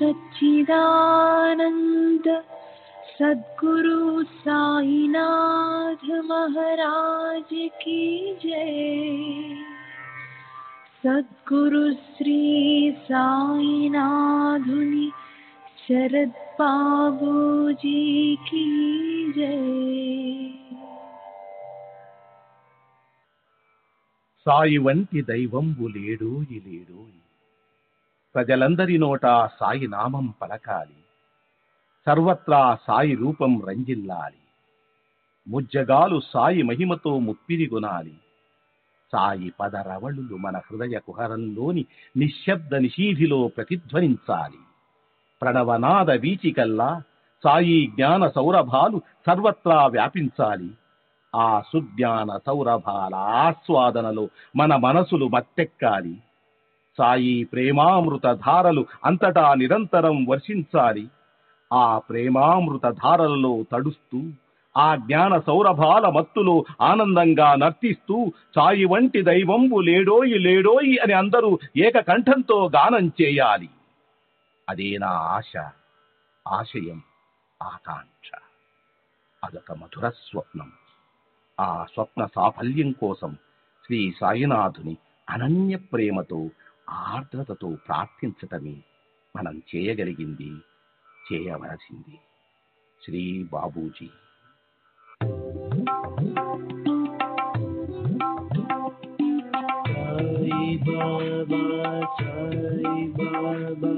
सच्चिदानंद सद्गुरु साईनाथ महाराज की जय। सद्गुरु श्री साईनाथुनि शरद बाबूजी की जय। సాయి వంటి దైవంబు లేడోయి లేడోయి, ప్రజలందరి నోట సాయి నామం పలకాలి, సర్వత్రా సాయి రూపం రంజిల్లాలి, ముజ్జగాలు సాయి మహిమతో ముప్పిరిగొనాలి. సాయి పదరవళులు మన హృదయ కుహరంలోని నిశ్శబ్ద నిశీధిలో ప్రతిధ్వనించాలి. ప్రణవనాద వీచికల్లా సాయి జ్ఞాన సౌరభాలు సర్వత్రా వ్యాపించాలి. ఆ సుజ్ఞాన సౌరభాల ఆస్వాదనలో మన మనసులు మత్తెక్కాలి. సాయి ప్రేమామృత ధారలు అంతటా నిరంతరం వర్షించాలి. ఆ ప్రేమామృత ధారలలో తడుస్తూ, ఆ జ్ఞాన సౌరభాల మత్తులో ఆనందంగా నర్తిస్తూ సాయి వంటి దైవంబు లేడోయి లేడోయి అని అందరూ ఏకకంఠంతో గానం చేయాలి. అదే నా ఆశ, ఆశయం, ఆకాంక్ష. అదొక మధుర స్వప్నం. ఆ స్వప్న సాఫల్యం కోసం శ్రీ సాయినాథుని అనన్య ప్రేమతో, ఆర్ద్రతతో ప్రార్థించటమే మనం చేయగలిగింది, చేయవలసింది. Shri Babuji. Sai Baba, Sai Baba,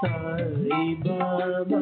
Sai Baba, Sai Baba.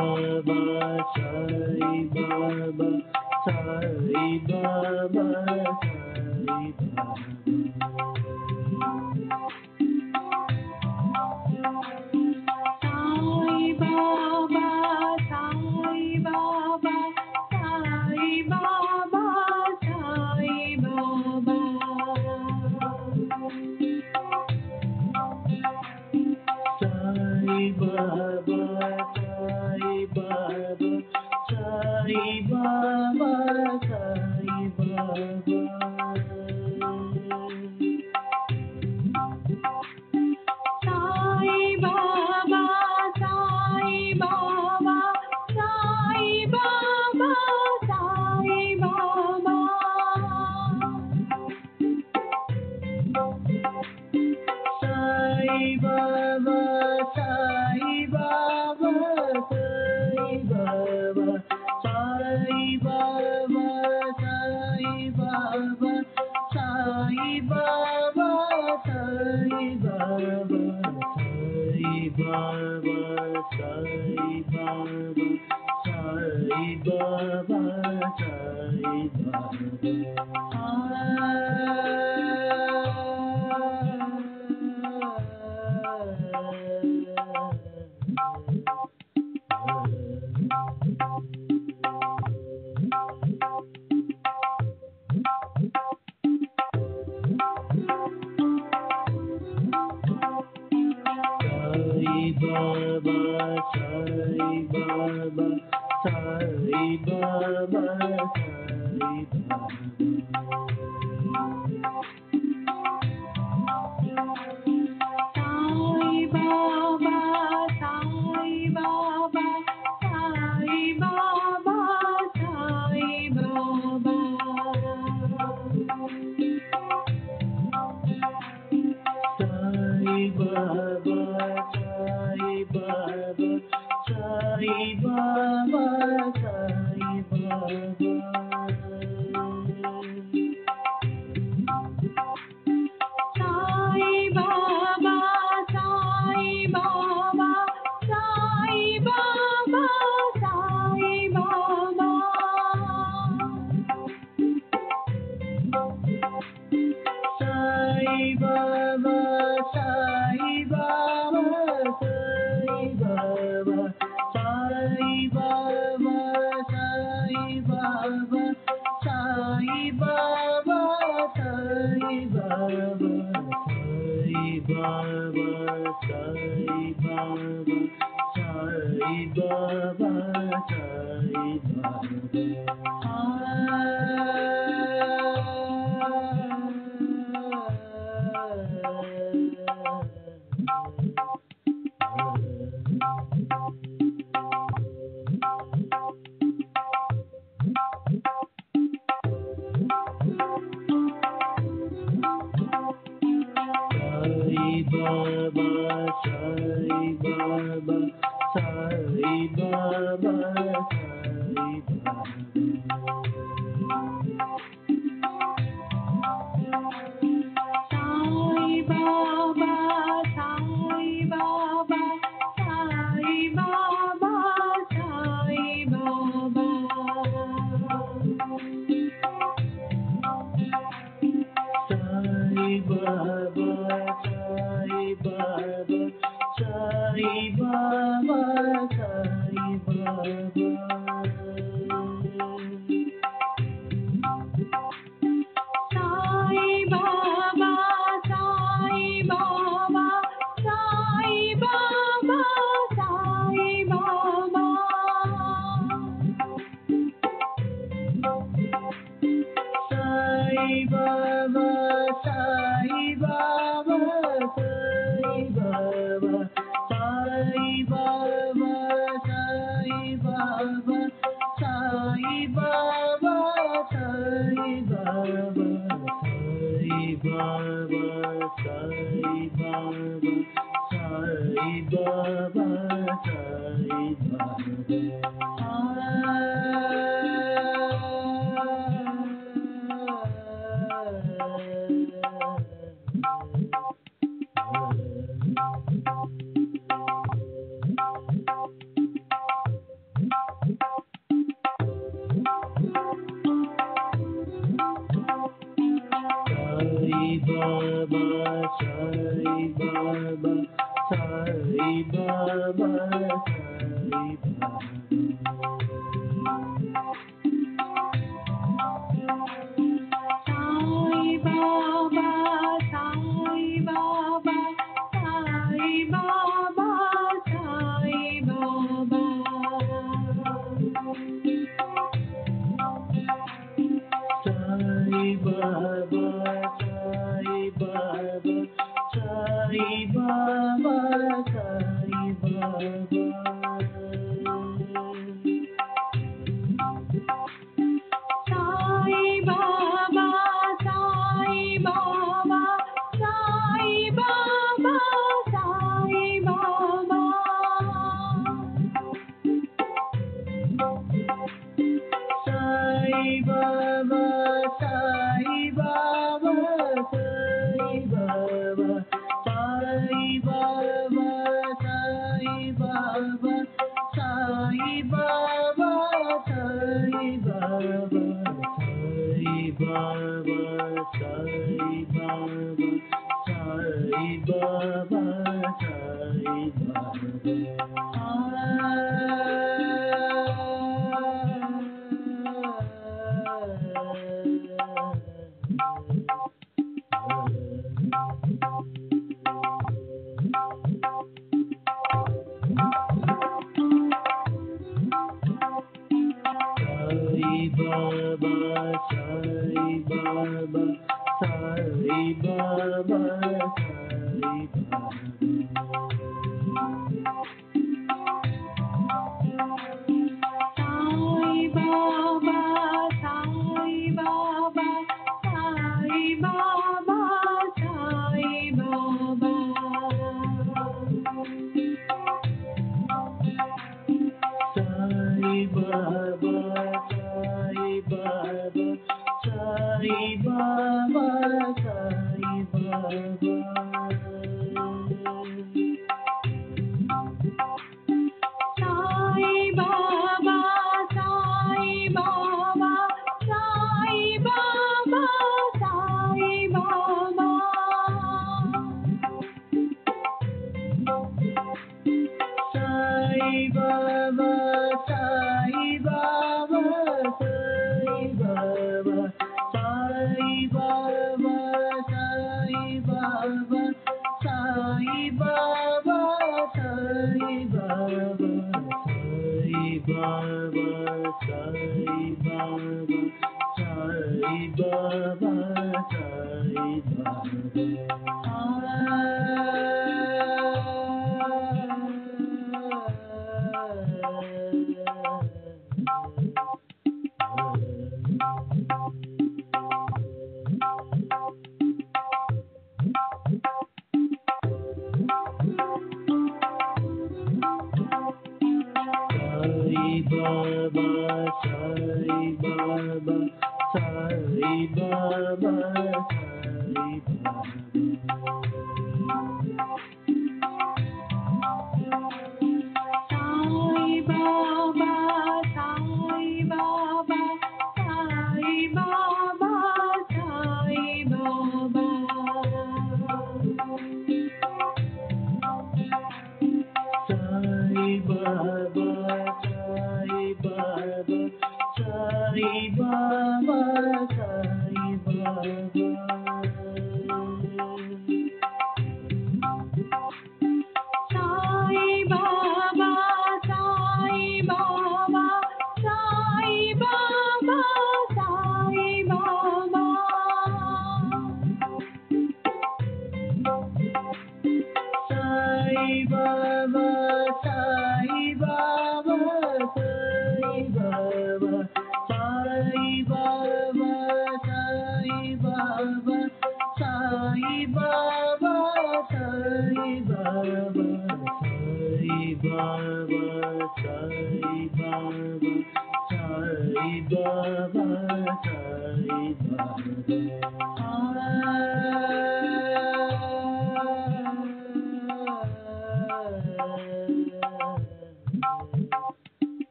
Baba, Sai Baba, Sai Baba, Sai Baba. Sai Baba, Sai Baba, Sai Baba, Sai Baba. Sai Baba, Sai Baba, Sai Baba, Sai Baba. Sai Baba, Sai Baba, Sai Baba, Sai Baba. Sai Baba, Sai Baba, Sai Baba, Sai Baba, Sai Baba, Sai Baba, Sai Baba, Sai Baba, Sai Baba,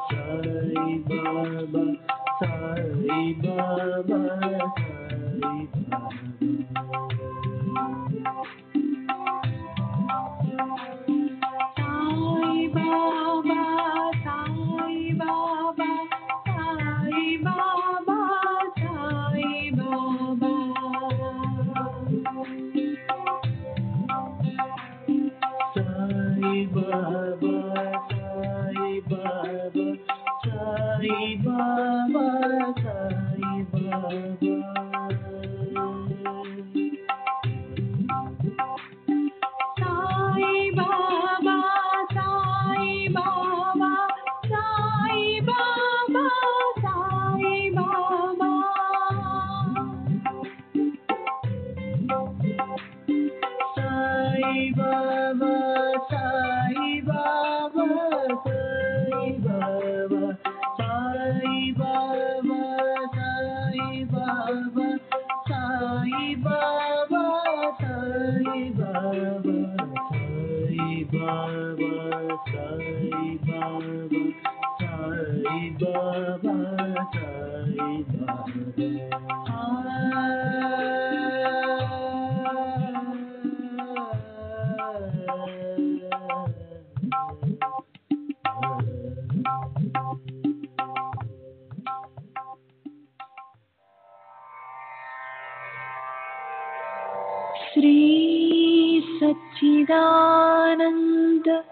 Sai Baba, Sai Baba, Sai Shri सच्चिदानंद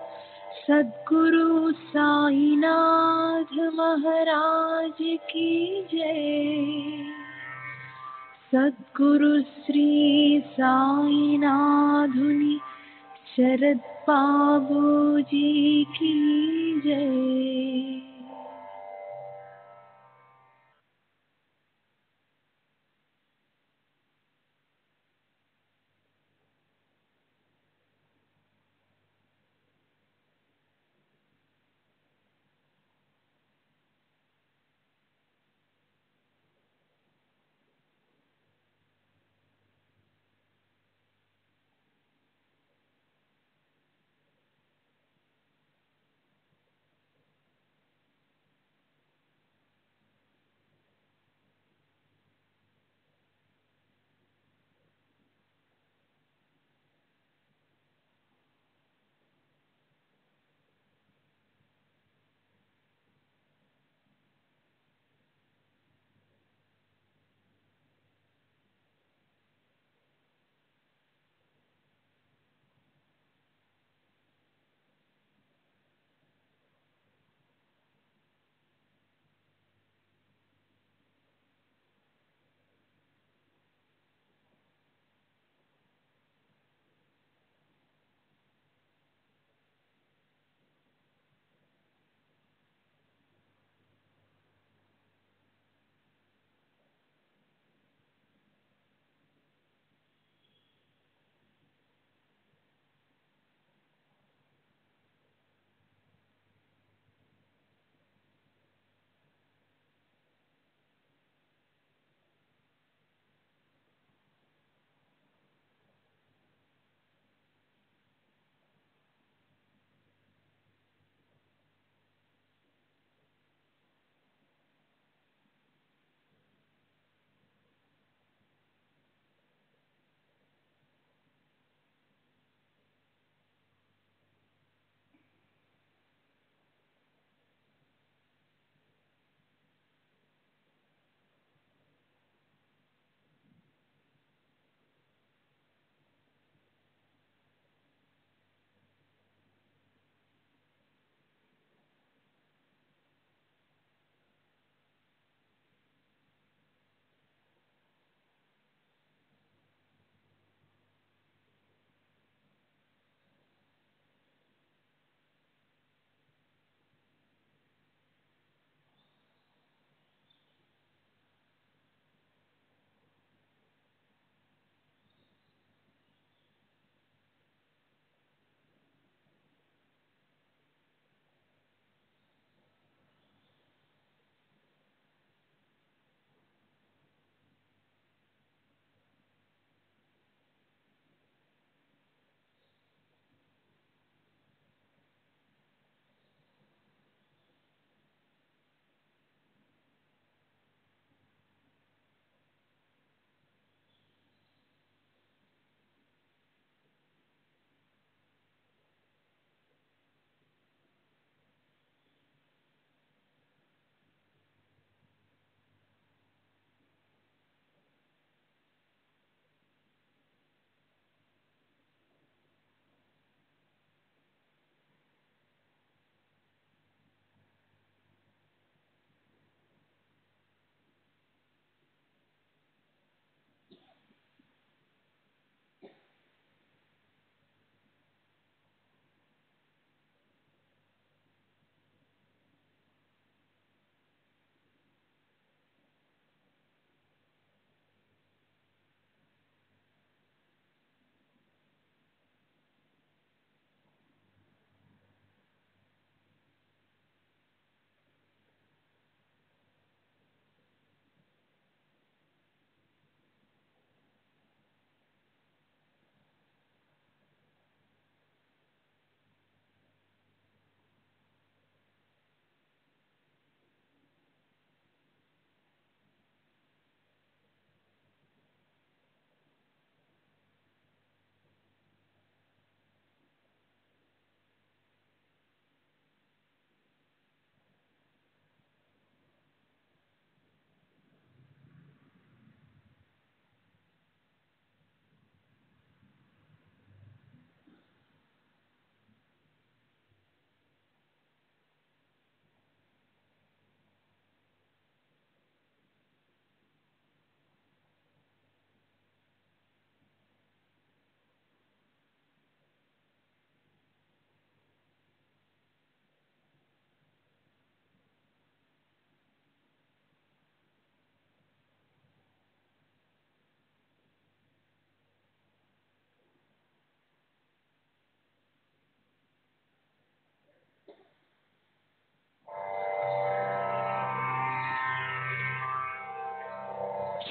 सद्गुरु साईनाथ महाराज की जय। सद्गुरु श्री साईनाथुनि शरद बाबू जी की जय।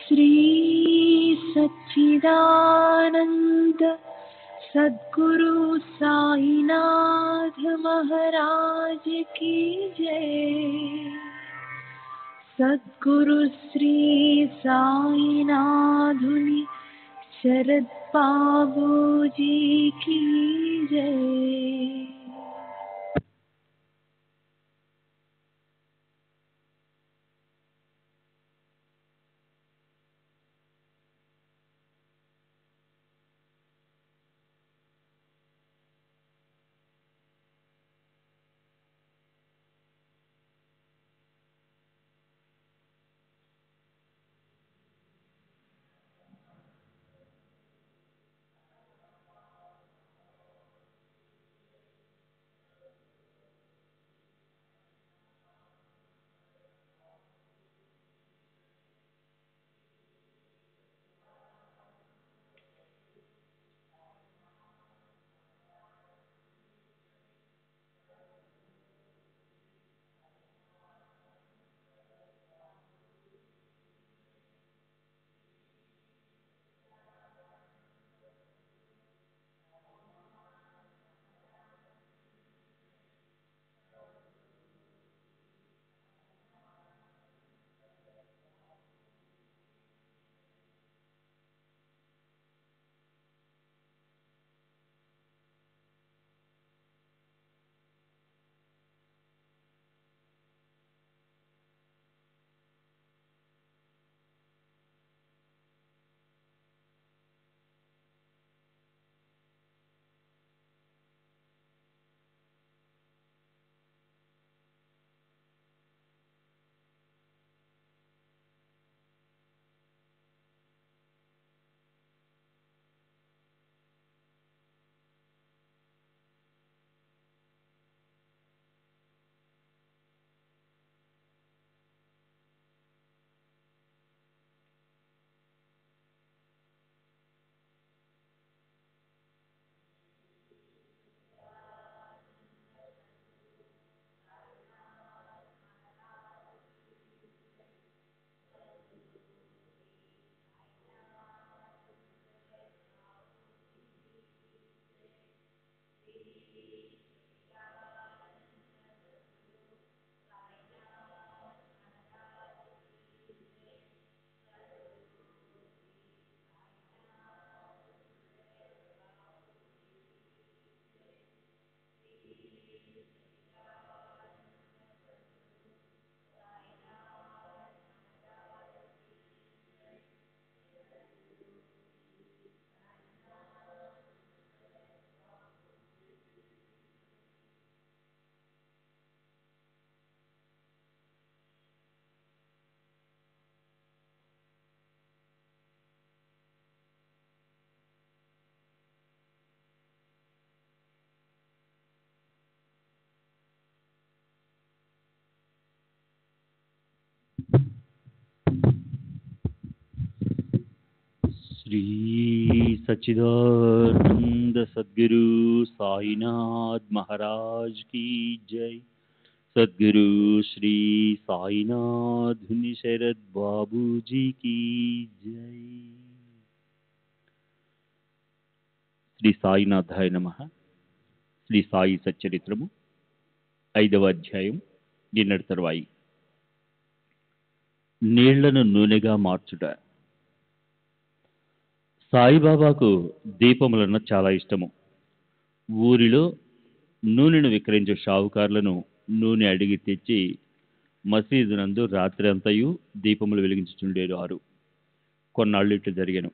श्री सच्चिदानंद सद्गुरु साईनाथ महाराज की जय। सद्गुरु श्री साईनाथुनि शरद बाबूजी की जय। श्री सच्चिदानंद सद्गुरु साईनाथ महाराज की जय। सद्गुरु श्री साईनाथ शरद बाबूजी की जय। శ్రీ సాయినాథాయ నమః. శ్రీ సాయి సచ్చరిత్రము 5వ అధ్యాయం. నిన్నటి తరువాయి. నీళ్లను నూనెగా మార్చుట. సాయిబాబాకు దీపములన్న చాలా ఇష్టము. ఊరిలో నూనెను విక్రయించే షావుకారులను నూనె అడిగి తెచ్చి మసీదు నందు రాత్రి అంతయు దీపములు వెలిగించుచుండేవారు. కొన్నాళ్ళు ఇట్లు జరిగెను.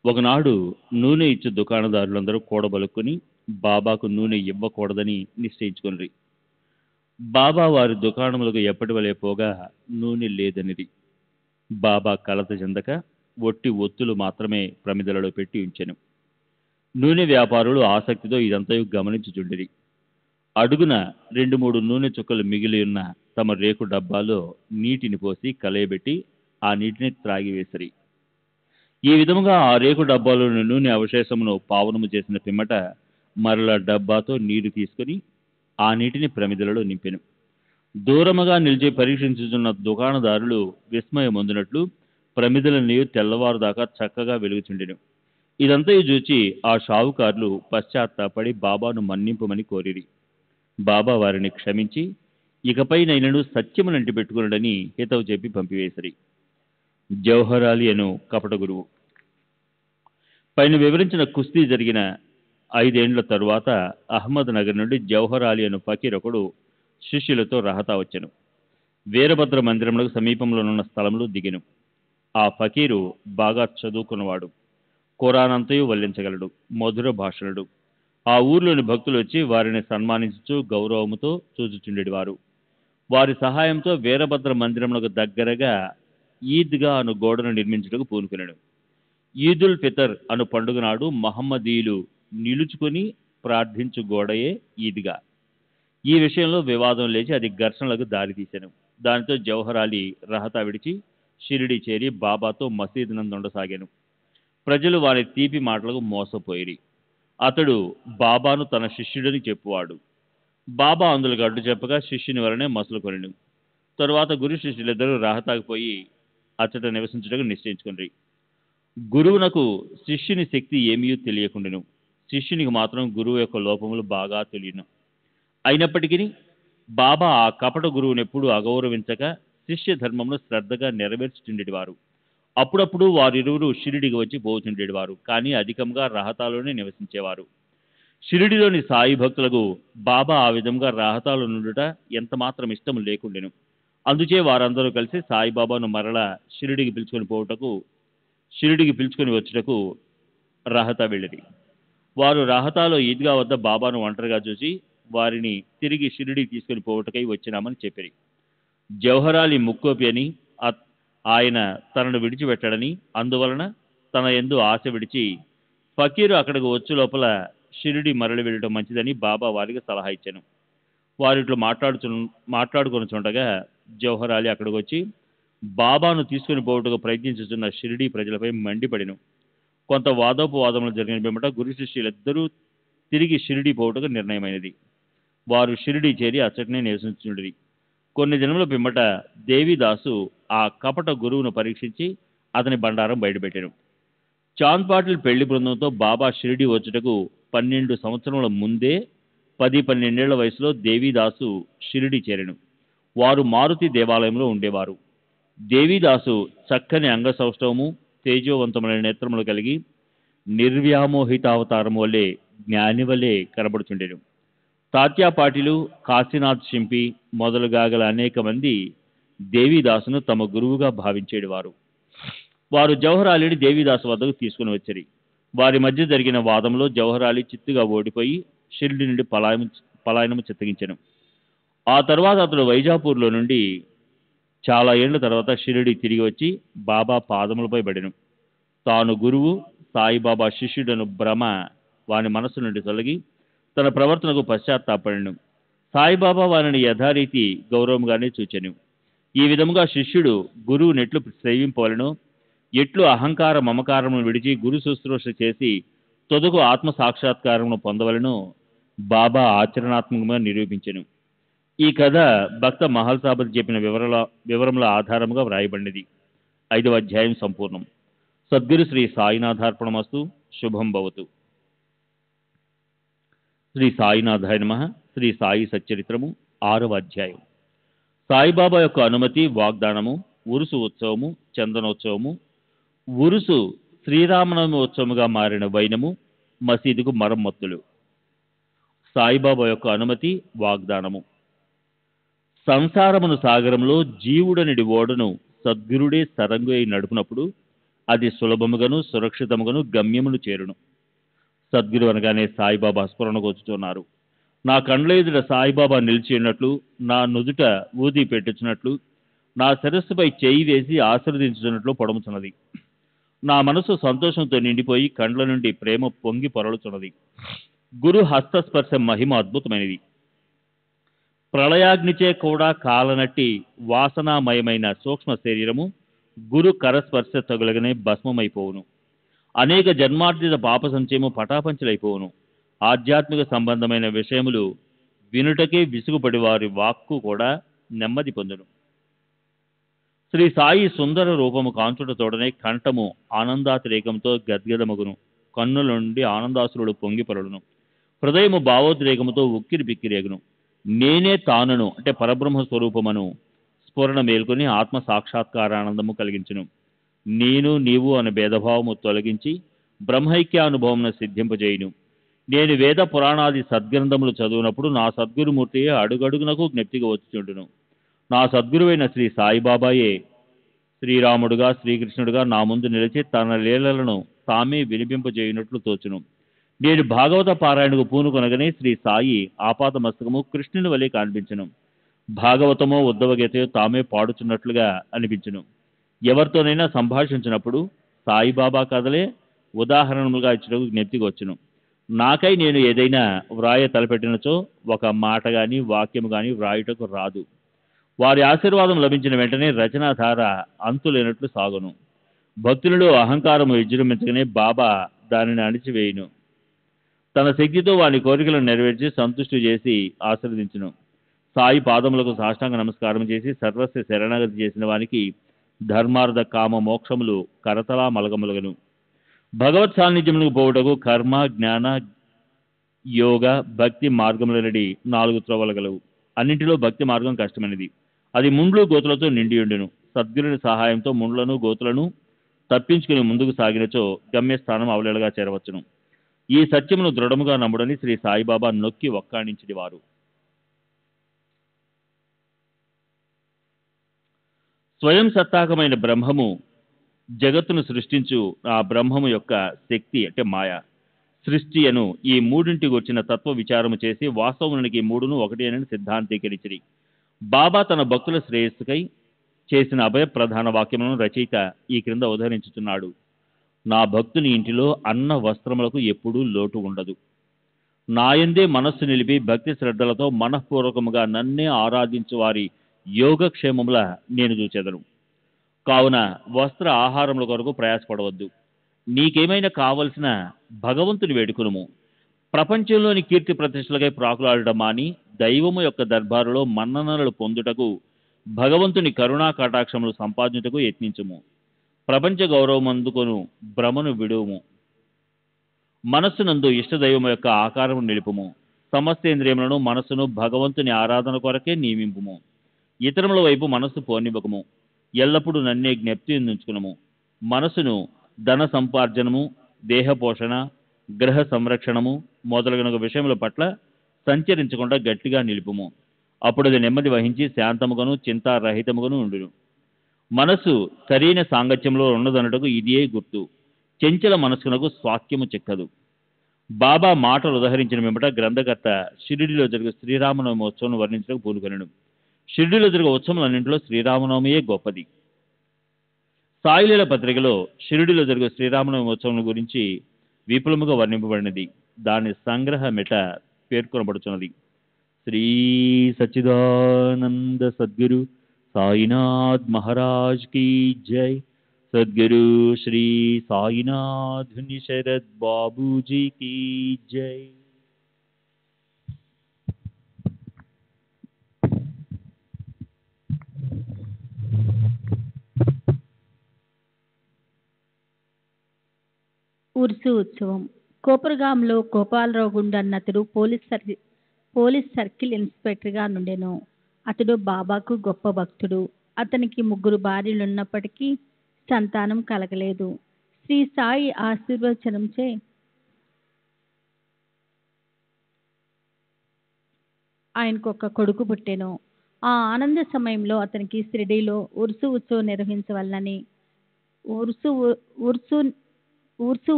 ఒకనాడు నూనె ఇచ్చే దుకాణదారులందరూ కూడబలుక్కుని బాబాకు నూనె ఇవ్వకూడదని నిశ్చయించుకొనిరి. బాబా వారి దుకాణములకు ఎప్పటి వలె పోగా నూనె లేదనిది. బాబా కలత చెందక ఒట్టి ఒత్తులు మాత్రమే ప్రమిదలలో పెట్టి ఉంచెను. నూనె వ్యాపారులు ఆసక్తితో ఇదంతయు గమనించుచుండిరి. అడుగున 2-3 నూనె చుక్కలు మిగిలి ఉన్న తమ రేకు డబ్బాలో నీటిని పోసి కలయబెట్టి ఆ నీటిని త్రాగివేసిరి. ఈ విధముగా ఆ రేకు డబ్బాలోని నూనె అవశేషమును పావనము చేసిన పిమ్మట మరల డబ్బాతో నీరు తీసుకుని ఆ నీటిని ప్రమిదలలో నింపెను. దూరముగా నిలిచి పరీక్షించుతున్న దుకాణదారులు విస్మయమొందినట్లు ప్రమిదలన్నీ తెల్లవారుదాకా చక్కగా వెలుగుచుండెను. ఇదంతయు చూచి ఆ షావుకారులు పశ్చాత్తాపడి బాబాను మన్నింపమని కోరిరి. బాబా వారిని క్షమించి ఇకపైనైనను సత్యమునంటి పెట్టుకునడని హితవు చెప్పి పంపివేసిరి. జౌహరాలి అను కపట గురువు. పైన వివరించిన కుస్తీ జరిగిన 5 ఏండ్ల తరువాత అహ్మద్ నగర్ నుండి జౌహరాలి అను ఫకీర్ ఒకడు శిష్యులతో రహతా వచ్చెను. వీరభద్ర మందిరములకు సమీపంలోనున్న స్థలంలో దిగెను. ఆ ఫకీరు బాగా చదువుకున్నవాడు, ఖురానంతయు వల్లించగలడు, మధుర భాషణుడు. ఆ ఊర్లోని భక్తులు వచ్చి వారిని సన్మానించుచు గౌరవముతో చూచుచుండేవారు. వారి సహాయంతో వీరభద్ర మందిరములకు దగ్గరగా ఈద్గా అను గోడను నిర్మించుటకు పూనుకున్నాడు. ఈదుల్ ఫితర్ అను పండుగ నాడు మహమ్మదీయులు నిలుచుకుని ప్రార్థించు గోడయే ఈద్గా. ఈ విషయంలో వివాదం లేచి అది ఘర్షణలకు దారితీశాను. దానితో జౌహరాలి రహతా విడిచి షిరిడి చేరి బాబాతో మసీదు నందు ఉండసాగాను. ప్రజలు వారి తీపి మాటలకు మోసపోయిరి. అతడు బాబాను తన శిష్యుడని చెప్పువాడు. బాబా అందులకు అడ్డు చెప్పగా శిష్యుని వలనే మసలు కొనిను. తరువాత గురు శిష్యులిద్దరూ రహతాకు పోయి అచ్చట నివసించుటకు నిశ్చయించుకుని. గురువునకు శిష్యుని శక్తి ఏమీ తెలియకుండాను, శిష్యునికి మాత్రం గురువు యొక్క లోపములు బాగా తెలియను. అయినప్పటికీ బాబా ఆ కపట గురువును ఎప్పుడూ అగౌరవించక శిష్య ధర్మమును శ్రద్ధగా నెరవేర్చుచుండేవారు. అప్పుడప్పుడు వారిరువురు షిరిడికి వచ్చి పోతుండేవారు, కానీ అధికంగా రహతాలోనే నివసించేవారు. షిరిడిలోని సాయి భక్తులకు బాబా ఆ విధంగా రహతాలో నుండుట ఎంత మాత్రం ఇష్టం లేకుండెను. అందుచే వారందరూ కలిసి సాయిబాబాను మరలా షిరిడికి పిలుచుకొని వచ్చుటకు రహతా వెళ్ళిరి. వారు రహతాలో ఈద్గా వద్ద బాబాను ఒంటరిగా చూసి వారిని తిరిగి షిరిడికి తీసుకొని పోవటకై వచ్చినామని చెప్పిరి. జౌహరాలి ముక్కోపి అని, ఆయన తనను విడిచిపెట్టాడని, అందువలన తన యందు ఆశ విడిచి ఫకీరు అక్కడికి వచ్చే లోపల షిరిడి మరలి వెళ్ళటం మంచిదని బాబా వారికి సలహా ఇచ్చాను. వారిట్లో మాట్లాడుకొని చూడగా జౌహరాలి అక్కడికి వచ్చి బాబాను తీసుకుని పోవటకు ప్రయత్నించుతున్న షిరిడి ప్రజలపై మండిపడిను. కొంత వాదోపవాదములు జరిగిన పిమ్మట గురు శిష్యులిద్దరూ తిరిగి షిరిడి పోవటకు నిర్ణయమైనది. వారు షిరిడి చేరి అచ్చటనే నివసించుండిరి. కొన్ని దినముల పిమ్మట దేవిదాసు ఆ కపట గురువును పరీక్షించి అతని బండారం బయటపెట్టాను. చాంద్ పాటిల్ పెళ్లి బృందంతో బాబా షిరిడి వచ్చుటకు 12 సంవత్సరముల ముందే 10-12 ఏళ్ల వయసులో దేవిదాసు షిరిడి చేరెను. వారు మారుతి దేవాలయంలో ఉండేవారు. దేవిదాసు చక్కని అంగసౌష్ఠవము, తేజోవంతమైన నేత్రములు కలిగి నిర్వ్యామోహితావతారము వల్లే జ్ఞానివలే కనబడుచుండెను. తాత్యా పాటిలు, కాశీనాథ్ షింపి మొదలుగా గల అనేక మంది దేవిదాసును తమ గురువుగా భావించేవారు. వారు జౌహరాలిని దేవిదాసు వద్దకు తీసుకుని వచ్చారు. వారి మధ్య జరిగిన వాదంలో జౌహరాలి చిత్తుగా ఓడిపోయి షిరిడి నుండి పలాయనము చిత్తగించెను. ఆ తర్వాత అతడు వైజాపూర్లో నుండి చాలా ఏళ్ల తర్వాత షిరిడి తిరిగి వచ్చి బాబా పాదములపై పడెను. తాను గురువు, సాయిబాబా శిష్యుడను భ్రమ వాని మనస్సు నుండి తొలగి తన ప్రవర్తనకు పశ్చాత్తాపడెను. సాయిబాబా వారిని యథారీతి గౌరవంగానే చూచెను. ఈ విధముగా శిష్యుడు గురువు నెట్లు సేవింపవలెనో, ఎట్లు అహంకార మమకారమును విడిచి గురు శుశ్రూష చేసి తొదకు ఆత్మ సాక్షాత్కారమును పొందవలెనో బాబా ఆచరణాత్మకంగా నిరూపించెను. ఈ కథ భక్త మహల్సాబత్ చెప్పిన వివరముల ఆధారముగా వ్రాయబడినది. 5వ అధ్యాయం సంపూర్ణం. సద్గురు శ్రీ సాయినాథార్పణమస్తు. శుభం భవతు. శ్రీ సాయినాథాయ నమః. శ్రీ సాయి సచ్చరిత్రము 6వ అధ్యాయం. సాయిబాబా యొక్క అనుమతి, వాగ్దానము, ఉరుసు ఉత్సవము, చందనోత్సవము, ఉరుసు శ్రీరామనవమి ఉత్సవముగా మారిన వైనము, మసీదుకు మరమ్మతులు. సాయిబాబా యొక్క అనుమతి, వాగ్దానము. సంసారమును సాగరంలో జీవుడనిడి ఓడను సద్గురుడే సరంగు అయి నడుపునప్పుడు అది సులభముగాను సురక్షితముగాను గమ్యమును చేరును. సద్గురు అనగానే సాయిబాబా స్ఫురణకు వచ్చుతున్నారు. నా కండ్ల ఎదుట సాయిబాబా నిలిచి ఉన్నట్లు, నా నుదుట ఊది పెట్టుచున్నట్లు, నా శిరస్సుపై చేయి వేసి ఆశీర్వదించుతున్నట్లు పొడముచున్నది. నా మనసు సంతోషంతో నిండిపోయి కండ్ల నుండి ప్రేమ పొంగి పొరలుచున్నది. గురు హస్తస్పర్శ మహిమ అద్భుతమైనది. ప్రళయాగ్నిచే కూడా కాలనట్టి వాసనామయమైన సూక్ష్మ శరీరము గురు కరస్పర్శ తగులగనే భస్మమైపోవును. అనేక జన్మార్జిత పాప సంచయము పటాపంచలైపోవును. ఆధ్యాత్మిక సంబంధమైన విషయములు వినుటకే విసుగుపడి వారి వాక్కు కూడా నెమ్మది పొందును. శ్రీ సాయి సుందర రూపము కాంచుట తోడనే కంఠము ఆనందాతిరేకంతో గద్గదమగును, కన్నుల నుండి ఆనందాసురుడు పొంగిపరుడును, హృదయము భావోద్రేకముతో ఉక్కిరి బిక్కిరేగును. నేనే తానును అంటే పరబ్రహ్మ స్వరూపమను స్ఫురణ మేల్కొని ఆత్మ సాక్షాత్కారానందము కలిగించును. నేను నీవు అనే భేదభావము తొలగించి బ్రహ్మైక్యానుభవమును సిద్ధింపజేయును. నేను వేద పురాణాది సద్గ్రంథములు చదువునప్పుడు నా సద్గురుమూర్తియే అడుగడుగునకు జ్ఞప్తిగా వచ్చుచుండును. నా సద్గురువైన శ్రీ సాయిబాబాయే శ్రీరాముడుగా శ్రీకృష్ణుడుగా నా ముందు నిలిచి తన లీలలను తామే వినిపింపజేయునట్లు తోచును. నేను భాగవత పారాయణకు పూనుకొనగానే శ్రీ సాయి ఆపాత మస్తకము కృష్ణుని వలె కనిపించును. భాగవతమో ఉద్ధవగీతయో తామే పాడుచున్నట్లుగా అనిపించును. ఎవరితోనైనా సంభాషించినప్పుడు సాయిబాబా కథలే ఉదాహరణలుగా ఇచ్చటకు జ్ఞప్తికి వచ్చును. నాకై నేను ఏదైనా వ్రాయ తలపెట్టినచో ఒక మాట గాని వాక్యము గాని వ్రాయుటకు రాదు. వారి ఆశీర్వాదం లభించిన వెంటనే రచనాధార అంతులేనట్లు సాగును. భక్తులలో అహంకారము విజృంభించగానే బాబా దానిని అణిచివేయును. తన శక్తితో వారి కోరికలను నెరవేర్చి సంతుష్టి చేసి ఆశీర్వదించును. సాయి పాదములకు సాష్టాంగ నమస్కారం చేసి సర్వస్వ శరణాగతి చేసిన వానికి ధర్మార్థ కామ మోక్షములు కరతలా మలగములగను. భగవత్ సాన్నిధ్యములకు పోవుటకు కర్మ జ్ఞాన యోగ భక్తి మార్గముల నుండి 4 త్రోవలు గలవు. అన్నింటిలో భక్తి మార్గం కష్టమైనది. అది ముండ్లు గోతులతో నిండియుండును. సద్గురుని సహాయంతో ముండ్లను గోతులను తప్పించుకుని ముందుకు సాగినచో గమ్యస్థానం అవలేలగా చేరవచ్చును. ఈ సత్యమును దృఢముగా నమ్ముడని శ్రీ సాయిబాబా నొక్కి ఒక్కాణించిడి వారు. స్వయం సత్తాకమైన బ్రహ్మము జగత్తును సృష్టించు ఆ బ్రహ్మము యొక్క శక్తి అంటే మాయ. సృష్టి అను ఈ మూడింటికి వచ్చిన తత్వ విచారము చేసి వాస్తవానికి మూడును ఒకటి అని సిద్ధాంతీకరించిరి. బాబా తన భక్తుల శ్రేయస్సుకై చేసిన అభయ ప్రధాన వాక్యములను రచయిత ఈ క్రింద ఉదహరించుచున్నాడు. నా భక్తుని ఇంటిలో అన్న వస్త్రములకు ఎప్పుడూ లోటు ఉండదు. నాయందే మనస్సు నిలిపి భక్తి శ్రద్ధలతో మనఃపూర్వకముగా నన్నే ఆరాధించు వారి యోగక్షేమముల నేను చూచెదను. కావున వస్త్ర ఆహారముల కొరకు ప్రయాసపడవద్దు. నీకేమైనా కావలసిన భగవంతుని వేడుకునుము. ప్రపంచంలోని కీర్తి ప్రతిష్టలకై ప్రాకులాడటం మాని దైవము యొక్క దర్బారులో మన్ననలు పొందుటకు భగవంతుని కరుణా కటాక్షములు సంపాదించుటకు యత్నించుము. ప్రపంచ గౌరవమందుకొను భ్రమను విడుము. మనస్సునందు ఇష్టదైవము యొక్క ఆకారము నిలుపుము. సమస్తేంద్రియములను మనస్సును భగవంతుని ఆరాధన కొరకే నియమింపుము. ఇతరముల వైపు మనస్సు పోనివ్వకము. ఎల్లప్పుడూ నన్నే జ్ఞప్తి ఉంచుకునము. మనస్సును ధన సంపార్జనము, దేహ పోషణ, గ్రహ సంరక్షణము మొదలగున విషయముల పట్ల సంచరించకుండా గట్టిగా నిలుపుము. అప్పుడు అది నెమ్మది వహించి శాంతముగాను చింతారహితముగాను ఉండును. మనస్సు సరైన సాంగత్యంలో ఉన్నదనుటకు ఇదియే గుర్తు. చెంచల మనస్సునకు స్వాస్థ్యము చిక్కదు. బాబా మాటలు ఉదహరించిన వెంబట గ్రంథకర్త షిరిడిలో జరిగే శ్రీరామనవమి ఉత్సవం వర్ణించడానికి పూనుకొనెను. షిరిడిలో జరిగే ఉత్సవాలన్నింటిలో శ్రీరామనవమియే గొప్పది. సాయిలీల పత్రికలో షిరిడిలో జరిగే శ్రీరామనవమి ఉత్సవం గురించి విపులముగా వర్ణింపబడినది. దాని సంగ్రహమిట పేర్కొనబడుచున్నది. శ్రీ సచ్చిదానంద సద్గురు సాయినాథ్ మహారాజ్ की जय. सद्गुरु श्री साईनाथ शरद बाबू जी की जय. ఉర్సు ఉత్సవం. కోపరగాంలో గోపాలరావు గుండు అన్నతడు పోలీస్ సర్కిల్ ఇన్స్పెక్టర్గా నుండెను. అతడు బాబాకు గొప్ప భక్తుడు. అతనికి 3 భార్యలున్నప్పటికీ సంతానం కలగలేదు. శ్రీ సాయి ఆశీర్వచనంచే ఆయనకు ఒక కొడుకు పుట్టెను. ఆ ఆనంద సమయంలో అతనికి షిరిడీలో ఉర్సు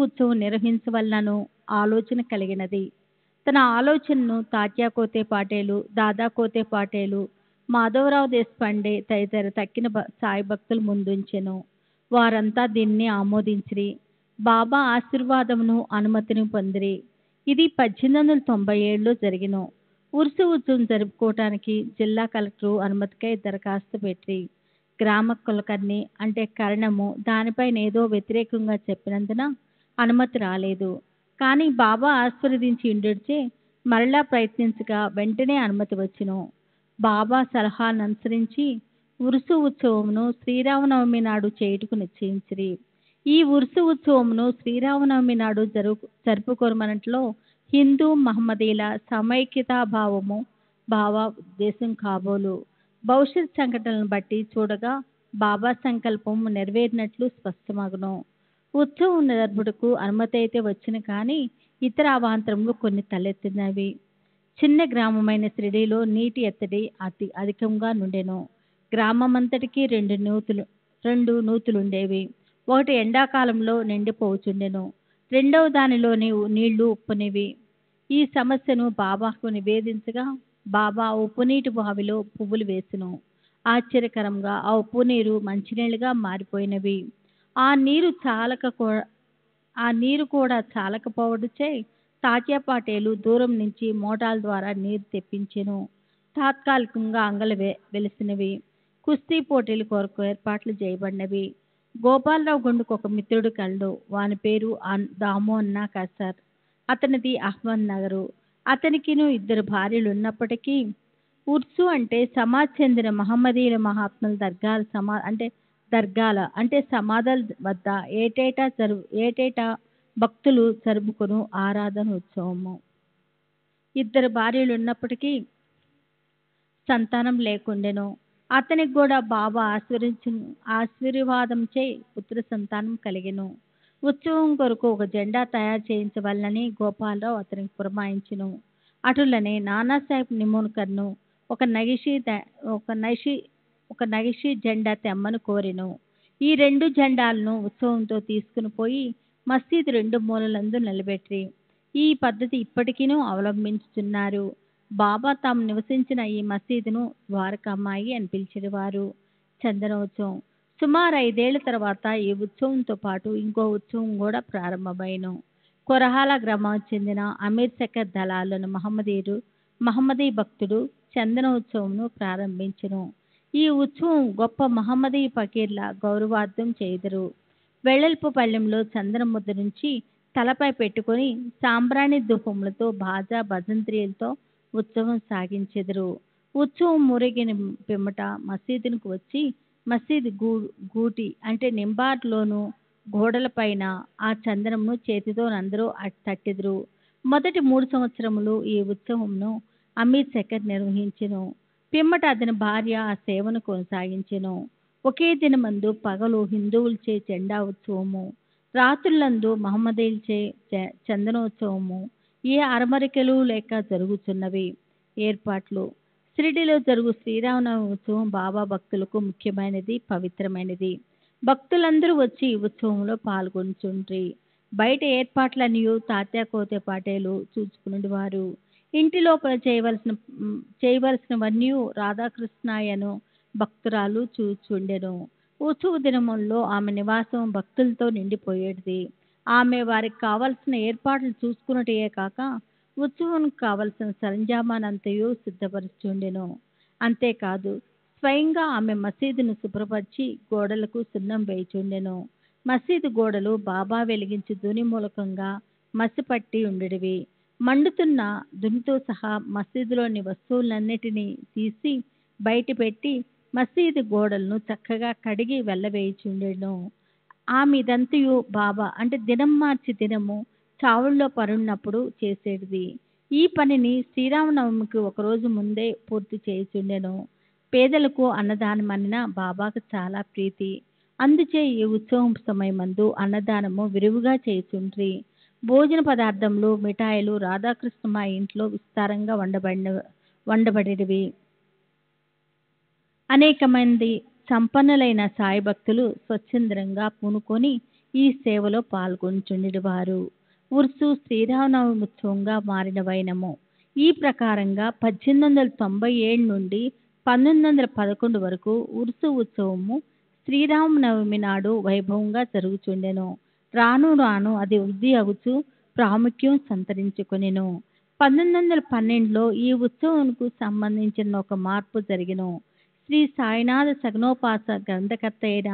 ఉత్సవం నిర్వహించవలనను ఆలోచన కలిగినది. తన ఆలోచనను తాత్యా కోతే పాటేలు, దాదా కోతే పాటేలు, మాధవరావు దేశపాండే తదితర తక్కిన సాయి భక్తులు ముందుంచెను. వారంతా దీన్ని ఆమోదించిరి. బాబా ఆశీర్వాదమును అనుమతిని పొందిరి. ఇది 1897లో జరిగిన ఉర్సు ఉత్సవం జరుపుకోవటానికి జిల్లా కలెక్టరు అనుమతికై దరఖాస్తు పెట్టి గ్రామ కులకర్ణి అంటే కరణము దానిపైన ఏదో వ్యతిరేకంగా చెప్పినందున అనుమతి రాలేదు. కానీ బాబా ఆశీర్వదించి ఇండిచే మరలా ప్రయత్నించగా వెంటనే అనుమతి వచ్చును. బాబా సలహాను అనుసరించి ఉరుసు ఉత్సవమును శ్రీరామనవమి నాడు చేయుటకు నిశ్చయించిరి. ఈ ఉరుసు ఉత్సవమును శ్రీరామనవమి నాడు జరుపుకొనుమనట్లో హిందూ మహమ్మదీల భావ ఉద్దేశం కాబోలు. భవిష్యత్ సంఘటనలను బట్టి చూడగా బాబా సంకల్పం నెరవేరినట్లు స్పష్టమగును. ఉత్సవం జరుపుటకు అనుమతి అయితే వచ్చిన కానీ ఇతర అవాంతరములు కొన్ని తలెత్తినవి. చిన్న గ్రామమైన షిరిడీలో నీటి ఎత్తడి అధికంగా నుండెను. గ్రామమంతటికి రెండు నూతులుండేవి. ఒకటి ఎండాకాలంలో నిండిపోవుచుండెను. రెండవ దానిలో నీళ్లు ఉప్పునివి. ఈ సమస్యను బాబాకు నివేదించగా బాబా ఉప్పునీటి బావిలో పువ్వులు వేసెను. ఆశ్చర్యకరంగా ఆ ఉప్పు నీరు మంచినీళ్ళుగా మారిపోయినవి. ఆ నీరు కూడా చాలకపోవడుచే తాత్యా పాటేలు దూరం నుంచి మోటాల ద్వారా నీరు తెప్పించెను. తాత్కాలికంగా అంగలు వెలిసినవి. కుస్తీ పోటీల కొరకు ఏర్పాట్లు చేయబడినవి. గోపాలరావు గుండుకు ఒక మిత్రుడు కలడు. వాని పేరు దాము అన్నా కసర్. అతనిది అహ్మద్ నగరు. అతనికిను 2 భార్యలు ఉన్నప్పటికీ ఉర్సు అంటే సమాజ్ చెందిన మహమ్మదీయుల మహాత్ముల దర్గాల అంటే సమాధుల వద్ద ఏటేటా భక్తులు జరుపుకొను ఆరాధన ఉత్సవము. 2 భార్యలు ఉన్నప్పటికీ సంతానం లేకుండెను. అతనికి కూడా బాబా ఆశీర్వాదంచే పుత్ర సంతానం కలిగెను. ఉత్సవం కొరకు ఒక జెండా తయారు చేయించవలనని గోపాలరావు అతనికి పురమాయించెను. అటులనే నానాసాహెబ్ నిమోన్కర్ను ఒక నగిషి జెండా తెమ్మని కోరెను. ఈ 2 జెండాలను ఉత్సవంతో తీసుకుని పోయి మసీదు 2 మూలలందు నిలబెట్టిరి. ఈ పద్ధతి ఇప్పటికీనూ అవలంబించుచున్నారు. బాబా తాము నివసించిన ఈ మసీదును ద్వారకామాయి అని పిలిచేవారు. చందనోత్సవం సుమారు 5 ఏళ్ల తర్వాత ఈ ఉత్సవంతో పాటు ఇంకో ఉత్సవం కూడా ప్రారంభమైను. కొరహాల గ్రామానికి చెందిన అమీర్ శకర్ దలాల్ అను మహమ్మదీ భక్తుడు చందనోత్సవంను ప్రారంభించెను. ఈ ఉత్సవం గొప్ప మహమ్మదీ ఫకీర్ల గౌరవార్థం చేయుదురు. వెడల్పు పళ్ళెంలో చందనం ముద్ద నుంచి తలపై పెట్టుకొని సాంబ్రాణి ధూపములతో బాజా భజంత్రీలతో ఉత్సవం సాగించెదరు. ఉత్సవం మురిగిన పిమ్మట మసీదునికి వచ్చి మసీదు గూటి అంటే నింబార్లోను గోడలపైన ఆ చందనమును చేతితో అందరూ తట్టెదరు. మొదటి 3 సంవత్సరములు ఈ ఉత్సవంను అమీర్ శకర్ నిర్వహించెను. పిమ్మట అతని భార్య ఆ సేవను కొనసాగించెను. ఒకే దినమందు పగలు హిందువులచే జెండా ఉత్సవము, రాత్రులందు మహమ్మదీయులచే చందనోత్సవము ఏ అరమరికలు లేక జరుగుతున్నవి. ఏర్పాట్లు షిరిడీలో జరుగు శ్రీరామనవమి ఉత్సవం బాబా భక్తులకు ముఖ్యమైనది, పవిత్రమైనది. భక్తులందరూ వచ్చి ఈ ఉత్సవంలో పాల్గొంచుండ్రి. బయట ఏర్పాట్లనియు తాత్యా కోతే పాటేలు చూసుకునేవారు. ఇంటి లోపల చేయవలసినవన్నీ రాధాకృష్ణాయను భక్తురాలు చూచుండెను. ఉత్సవ దినముల్లో ఆమె నివాసం భక్తులతో నిండిపోయేది. ఆమె వారికి కావలసిన ఏర్పాట్లు చూసుకున్నటే కాక ఉత్సవానికి కావలసిన సరంజామానంతయు సిద్ధపరచుండెను. అంతేకాదు స్వయంగా ఆమె మసీదును శుభ్రపరిచి గోడలకు సున్నం వేయుచుండెను. మసీదు గోడలు బాబా వెలిగించి దుని మూలకంగా మసిపట్టి ఉండేవి. మండుతున్న దునితో సహా మసీదులోని వస్తువులన్నిటినీ తీసి బయట పెట్టి మసీదు గోడలను చక్కగా కడిగి వెళ్ళవేయుచుండెను. ఆమె ఇదంతయు బాబా అంటే దినం మార్చి దినము చావుల్లో పరున్నప్పుడు చేసేది. ఈ పనిని శ్రీరామనవమికి ఒకరోజు ముందే పూర్తి చేయుచుండెను. పేదలకు అన్నదానమనిన బాబాకు చాలా ప్రీతి. అందుచే ఈ ఉత్సవం సమయమందు అన్నదానము విరివిగా చేయుచుండ్రి. భోజన పదార్థములు మిఠాయిలు రాధాకృష్ణ మా ఇంట్లో విస్తారంగా వండబడినవి. అనేక మంది సంపన్నులైన సాయి భక్తులు స్వచ్ఛందంగా పూనుకొని ఈ సేవలో పాల్గొంచుండేవారు. ఉర్సు శ్రీరామనవమి ఉత్సవంగా మారిన వైనము. ఈ ప్రకారంగా 1897 నుండి 1911 వరకు ఉర్సు ఉత్సవము శ్రీరామనవమి నాడు వైభవంగా జరుగుచుండెను. రాను రాను అది వృద్ధి అగుచు ప్రాముఖ్యం సంతరించుకొనెను. 1912లో ఈ ఉత్సవంకు సంబంధించిన ఒక మార్పు జరిగెను. శ్రీ సాయినాథ సగనోపాస గ్రంథకర్త అయిన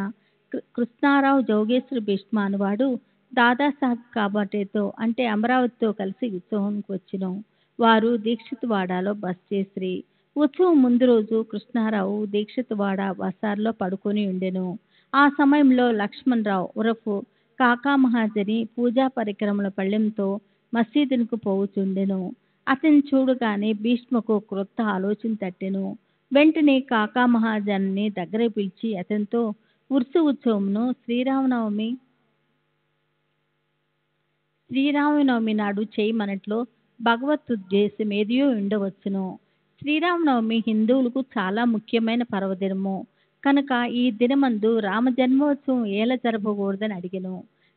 కృష్ణారావు జోగేశ్వర భీష్మ అనువాడు దాదాసాహెబ్ కాబటేతో అంటే అమరావతితో కలిసి ఉత్సవానికి వచ్చెను. వారు దీక్షిత్ వాడాలో బస చేసిరి. ఉత్సవం ముందు రోజు కృష్ణారావు దీక్షితవాడ బజార్లో పడుకొని ఉండెను. ఆ సమయంలో లక్ష్మణరావు ఉరఫ్ కాకా మహాజని పూజా పరికరముల పళ్ళెంతో మసీదునకు పోవుచుండెను. అతన్ని చూడగానే భీష్మకు క్రొత్త ఆలోచన తట్టెను. వెంటనే కాకా మహాజన్ని దగ్గర పిలిచి అతనితో ఉత్సవమును శ్రీరామనవమి నాడు చేయమనట్లో భగవతుద్దేశం ఏదియో ఉండవచ్చును. శ్రీరామనవమి హిందువులకు చాలా ముఖ్యమైన పర్వదినము కనుక ఈ దినమందు రామ జన్మోత్సవం ఏల జరపకూడదని అడిగెను.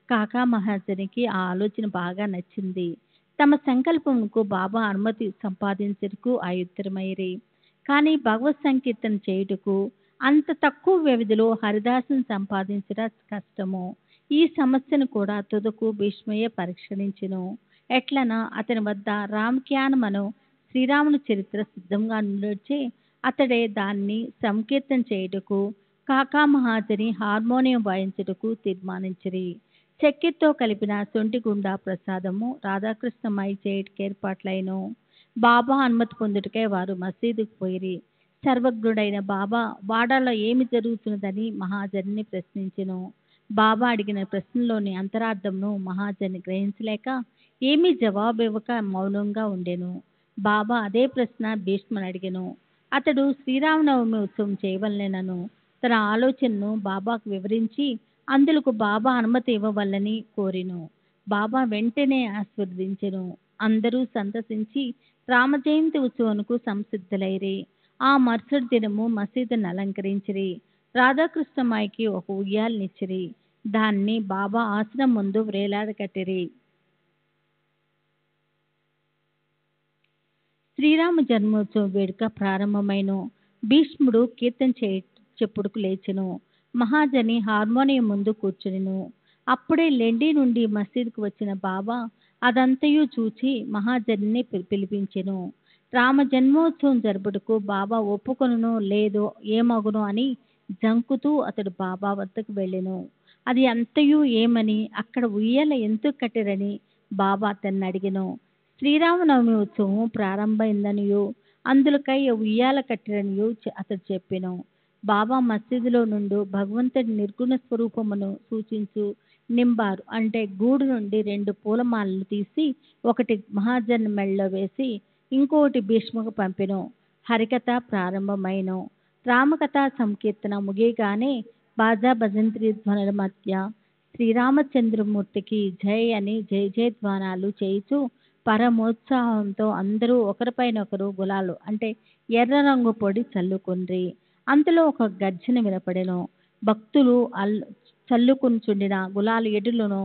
కాకా మహాజనికి ఆ ఆలోచన బాగా నచ్చింది. తమ సంకల్పమునకు బాబా అనుమతి సంపాదించుటకు ఆయుత్తరమైరి. కానీ భగవత్ సంకీర్తన చేయుటకు అంత తక్కువ వ్యవధిలో హరిదాసును సంపాదించుట కష్టము. ఈ సమస్యను కూడా తుదకు భీష్మయ్య పరీక్షించెను. ఎట్లనా అతని వద్ద రామఖ్యానమను శ్రీరాముని చరిత్ర సిద్ధంగా నుండిచే అతడే దాన్ని సంకీర్తన చేయుటకు కాకా మహాజని హార్మోనియం వాయించుటకు తీర్మానించిరి. చక్కెరతో కలిపిన సొంటిగుండా ప్రసాదము రాధాకృష్ణమాయి చేయుటకు ఏర్పాట్లైను. బాబా అనుమతి పొందుటకై వారు మసీదుకు పోయిరి. సర్వజ్ఞుడైన బాబా వాడాలో ఏమి జరుగుతున్నదని మహాజనిని ప్రశ్నించెను. బాబా అడిగిన ప్రశ్నలోని అంతరార్థమును మహాజని గ్రహించలేక ఏమీ జవాబు ఇవ్వక మౌనంగా ఉండెను. బాబా అదే ప్రశ్న భీష్ముని అడిగెను. అతడు శ్రీరామనవమి ఉత్సవం చేయవలెనను తన ఆలోచనను బాబాకు వివరించి అందులకు బాబా అనుమతి ఇవ్వవలని కోరెను. బాబా వెంటనే ఆశీర్వదించెను. అందరూ సంతసించి రామజయంతి ఉత్సవమునకు సంసిద్ధులైరి. ఆ మరుసటి దినము మసీదును అలంకరించిరి. రాధాకృష్ణమాయికి ఒక ఉయ్యాలనిచ్చిరి. దాన్ని బాబా ఆసనం ముందు వ్రేలాడకట్టిరి. శ్రీరామ జన్మోత్సవ వేడుక ప్రారంభమైన భీష్ముడు కీర్తన చెప్పుడుకు లేచెను. మహాజని హార్మోనియం ముందు కూర్చునెను. అప్పుడే లెండి నుండి మసీదుకు వచ్చిన బాబా అదంతయు చూచి మహాజనిని పిలిపించెను. రామ జన్మోత్సవం జరుపుటకు బాబా ఒప్పుకొనునో లేదో ఏమగునో అని జంకుతూ అతడు బాబా వద్దకు వెళ్ళెను. అది అంతయు ఏమని అక్కడ ఉయ్యాల ఎందుకు కట్టిరని బాబా అతన్ని అడిగెను. శ్రీరామనవమి ఉత్సవం ప్రారంభమైందనియు అందులకై ఉయ్యాల కట్టిరనియు అతడు చెప్పెను. బాబా మసీదులో నుండి భగవంతుడి నిర్గుణ స్వరూపమును సూచించు నింబారు అంటే గూడు నుండి 2 పూలమాలలు తీసి ఒకటి మహాజన్ మెళ్ళలో వేసి ఇంకొకటి భీష్మకు పంపెను. హరికథ ప్రారంభమైన రామకథా సంకీర్తన ముగియగానే బాజా భజంత్రి ధ్వనుల మధ్య శ్రీరామచంద్రమూర్తికి జై అని జయ జయధ్వానాలు చేయుచు పరమోత్సాహంతో అందరూ ఒకరిపైన ఒకరు గులాలు అంటే ఎర్ర రంగు పొడి చల్లుకొండ్రి. అంతలో ఒక గర్జన వినపడెను. భక్తులు చల్లుకునిచుండిన గులాలు ఎడులను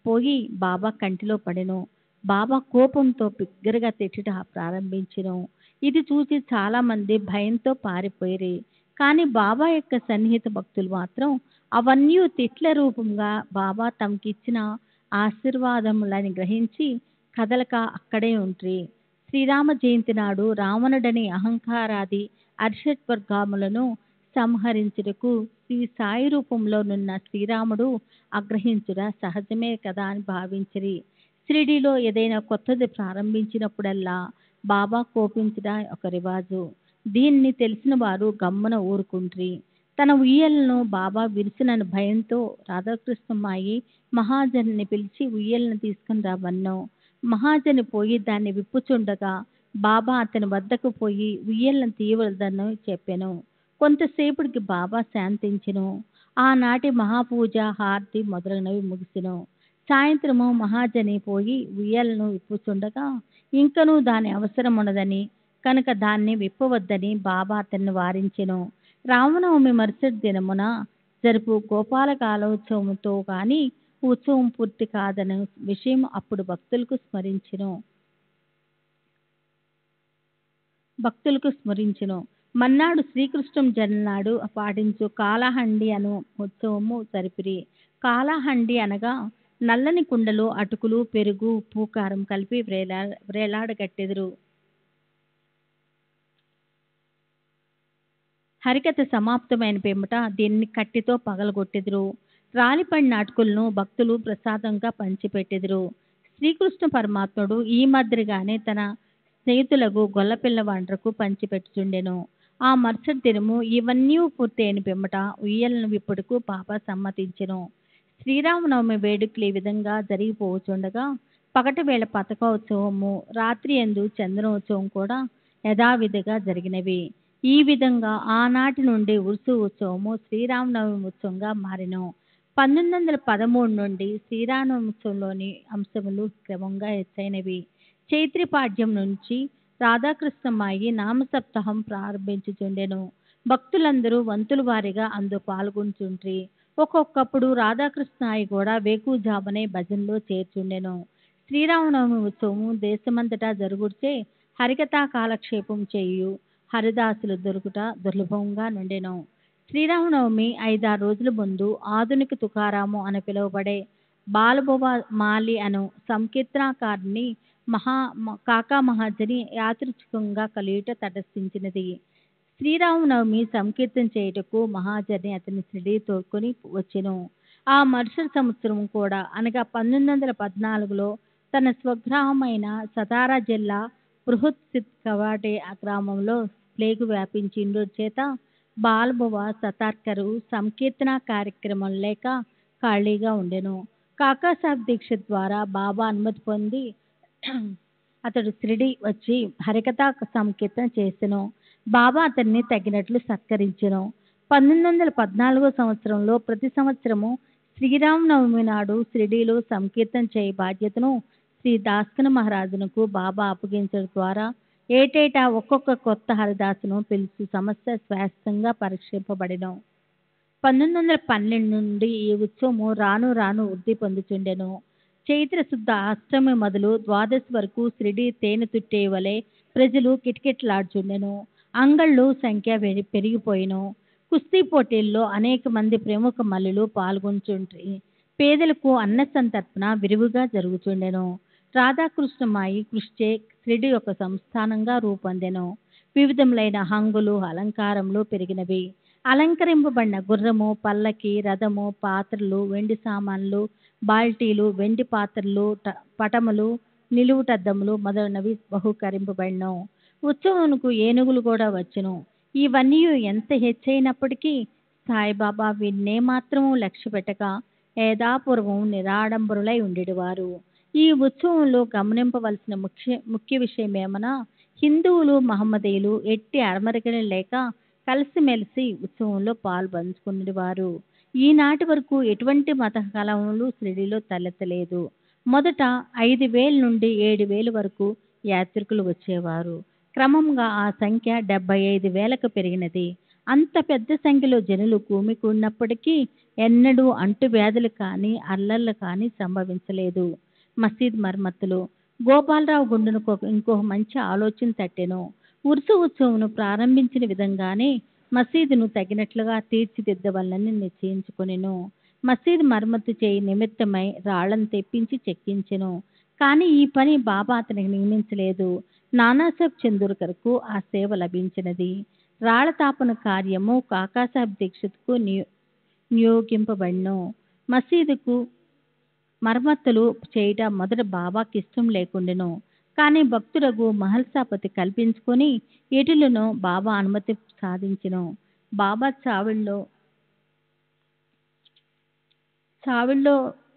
పోయి బాబా కంటిలో పడెను. బాబా కోపంతో బిగ్గరగా తిట్టుట ప్రారంభించెను. ఇది చూసి చాలా మంది భయంతో పారిపోయిరి. కానీ బాబా యొక్క సన్నిహిత భక్తులు మాత్రం అవన్నీ తిట్ల రూపంగా బాబా తమకిచ్చిన ఆశీర్వాదములని గ్రహించి కదలక అక్కడే ఉంట్రి. శ్రీరామ జయంతి నాడు రావణుడని అహంకారాది అరిషడ్వర్గములను సంహరించుటకు శ్రీ సాయి రూపంలో నున్న శ్రీరాముడు ఆగ్రహించుట సహజమే కదా అని భావించిరి. షిరిడీలో ఏదైనా కొత్తది ప్రారంభించినప్పుడల్లా బాబా కోపించుట ఒక రివాజు. దీన్ని తెలిసిన వారు గమ్మున ఊరుకుంట్రి. తన ఉయ్యలను బాబా విరిసినని భయంతో రాధాకృష్ణమాయి మహాజన్ని పిలిచి ఉయ్యలను తీసుకుని రావన్నో. మహాజని పోయి దాన్ని విప్పుచుండగా బాబా అతని వద్దకు పోయి ఉయ్యలను తీయవలదని చెప్పెను. కొంతసేపటికి బాబా శాంతించెను. ఆనాటి మహాపూజ హారతి మొదలైనవి ముగిసెను. సాయంత్రము మహాజని పోయి ఉయ్యాలను విప్పుచుండగా ఇంకనూ దాని అవసరం ఉన్నదని కనుక దాన్ని విప్పవద్దని బాబా అతన్ని వారించెను. రామనవమి మరుసటి దినమున జరుపు గోపాలకాలోత్సవంతో కానీ ఉత్సవం పూర్తి కాదన్న విషయం అప్పుడు భక్తులకు స్మరించెను. మన్నాడు శ్రీకృష్ణ జన్మనాడు పాటించు కాలహండి అను ఉత్సవము జరిపిరి. కాలహండి అనగా నల్లని కుండలో అటుకులు పెరుగు ఉప్పు కారం కలిపి వ్రేలాడగట్టెదరు. హరికథ సమాప్తమైన పిమ్మట దీన్ని కట్టితో పగలగొట్టెదరు. రాలిపడిన అటుకులను భక్తులు ప్రసాదంగా పంచిపెట్టెదరు. శ్రీకృష్ణ పరమాత్ముడు ఈ మాదిరిగానే తన స్నేహితులకు గొల్లపిల్ల వంటకు పంచిపెట్టుచుండెను. ఆ మరుసటి దినము ఇవన్నీ పూర్తయిన పిమ్మట ఉయ్యలను విప్పుటకు బాబా సమ్మతించెను. శ్రీరామనవమి వేడుకలు ఈ విధంగా జరిగిపోవచుండగా పగటి వేళ పతాకోత్సవము, రాత్రి యందు చందనోత్సవం కూడా యథావిధిగా జరిగినవి. ఈ విధంగా ఆనాటి నుండి ఉరుసు ఉత్సవము శ్రీరామనవమి ఉత్సవంగా మారెను. 1913 నుండి శ్రీరామనవమి ఉత్సవంలోని అంశములు క్రమంగా హెచ్చైనవి. చైత్రపాడ్యం నుంచి రాధాకృష్ణమాయి నామసప్తాహం ప్రారంభించుచుండెను. భక్తులందరూ వంతుల వారీగా అందు పాల్గొంటుండ్రి. ఒక్కొక్కప్పుడు రాధాకృష్ణాయి కూడా వేకుజామునే భజనలో చేర్చుండెను. శ్రీరామనవమి ఉత్సవము దేశమంతటా జరుగుచే హరికథా కాలక్షేపం చేయు హరిదాసులు దొరుకుట దుర్లభంగా నుండెను. శ్రీరామనవమి 5-6 రోజుల ముందు ఆధునిక తుకారాము అని పిలువబడే బాలబువ మాలి అను సంకీర్తనాకారుని కాకా మహాజని యాదృచ్ఛికంగా కలియుట తటస్థించినది. శ్రీరామనవమి సంకీర్తన చేయుటకు మహాజని అతని షిరిడీ తోడ్కొని వచ్చెను. ఆ మరుసటి సంవత్సరం కూడా అనగా 1914లో తన స్వగ్రామమైన సతారా జిల్లా బృహత్ కవాటే ఆ గ్రామంలో ప్లేగు వ్యాపించిండు చేత బాలబువ సతార్కరు సంకీర్తన కార్యక్రమం లేక ఖాళీగా ఉండెను. కాకాసాహెబ్ దీక్షిత్ ద్వారా బాబా అనుమతి పొంది అతడు షిరిడీ వచ్చి హరికథా సంకీర్తన చేసెను. బాబా అతన్ని తగినట్లు సత్కరించెను. 1914 సంవత్సరంలో ప్రతి సంవత్సరము శ్రీరామనవమి నాడు షిరిడీలో సంకీర్తన చేయ బాధ్యతను శ్రీ దాస్కన్ మహారాజునకు బాబా అప్పగించడం ద్వారా ఏటేటా ఒక్కొక్క కొత్త హరిదాసును పిలుచు సమస్య శాస్త్రంగా పరీక్షింపబడెను. 1912 నుండి ఈ ఉత్సవము రాను రాను వృద్ధి పొందుచుండెను. చైత్ర శుద్ధ అష్టమి మొదలు ద్వాదశి వరకు షిరిడీ తేనె తుట్టే వలె ప్రజలు కిటకిటలాడుచుండెను. అంగళ్ళు సంఖ్య పెరిగిపోయిను. కుస్తీ పోటీల్లో అనేక మంది ప్రముఖ మల్లులు పాల్గొంచుండ్రి. పేదలకు అన్న సంతర్పణ విరివిగా జరుగుచుండెను. రాధాకృష్ణమాయి కృషిచే షిరిడీ ఒక సంస్థానంగా రూపొందెను. వివిధములైన హంగులు అలంకారములు పెరిగినవి. అలంకరింపబడిన గుర్రము, పల్లకి, రథము, పాత్రలు, వెండి సామాన్లు, బాల్టీలు, వెండి పాత్రలు, పటములు, నిలువుటద్దములు మొదలైనవి బహుకరింపబడిను. ఉత్సవమునకు ఏనుగులు కూడా వచ్చెను. ఇవన్నీ ఎంత హెచ్చైనప్పటికీ సాయిబాబా వీన్నేమాత్రము లక్ష్య పెట్టక యథాపూర్వం నిరాడంబరులై ఉండేవారు. ఈ ఉత్సవంలో గమనింపవలసిన ముఖ్య విషయమేమనా హిందువులు మహమ్మదీయులు ఎట్టి అరమరికలు లేక కలిసిమెలిసి ఉత్సవంలో పాల్పంచుకునేవారు. ఈనాటి వరకు ఎటువంటి మత కలహములు షిరిడీలో తలెత్తలేదు. మొదట 5,000 నుండి 7,000 వరకు యాత్రికులు వచ్చేవారు. క్రమంగా ఆ సంఖ్య 75,000కు పెరిగినది. అంత పెద్ద సంఖ్యలో జనులు కూడినప్పటికీ ఎన్నడూ అంటువ్యాధులు కానీ అల్లర్లు కానీ సంభవించలేదు. మసీద్ మరమ్మతులు. గోపాలరావు గుండెను ఇంకొక మంచి ఆలోచన తట్టెను. ఉరుసు ఉత్సవంను ప్రారంభించిన విధంగానే మసీదును తగినట్లుగా తీర్చిదిద్దవలనని నిశ్చయించుకొనెను. మసీదు మరమ్మతు చేయి నిమిత్తమై రాళ్లను తెప్పించి చెక్కించెను. కానీ ఈ పని బాబా అతనికి నియమించలేదు. నానాసాహెబ్ చందోర్కర్కు ఆ సేవ లభించినది. రాళ్ల తాపన కార్యము కాకాసాహెబ్ దీక్షిత్కు నియోగింపబడిను. మసీదుకు మరమ్మతులు చేయుట మొదట బాబాకి ఇష్టం లేకుండెను. కానీ భక్తుడగు మహల్సాపతి కల్పించుకొని ఎటులను బాబా అనుమతి సాధించెను. బాబా చావిళ్ళలో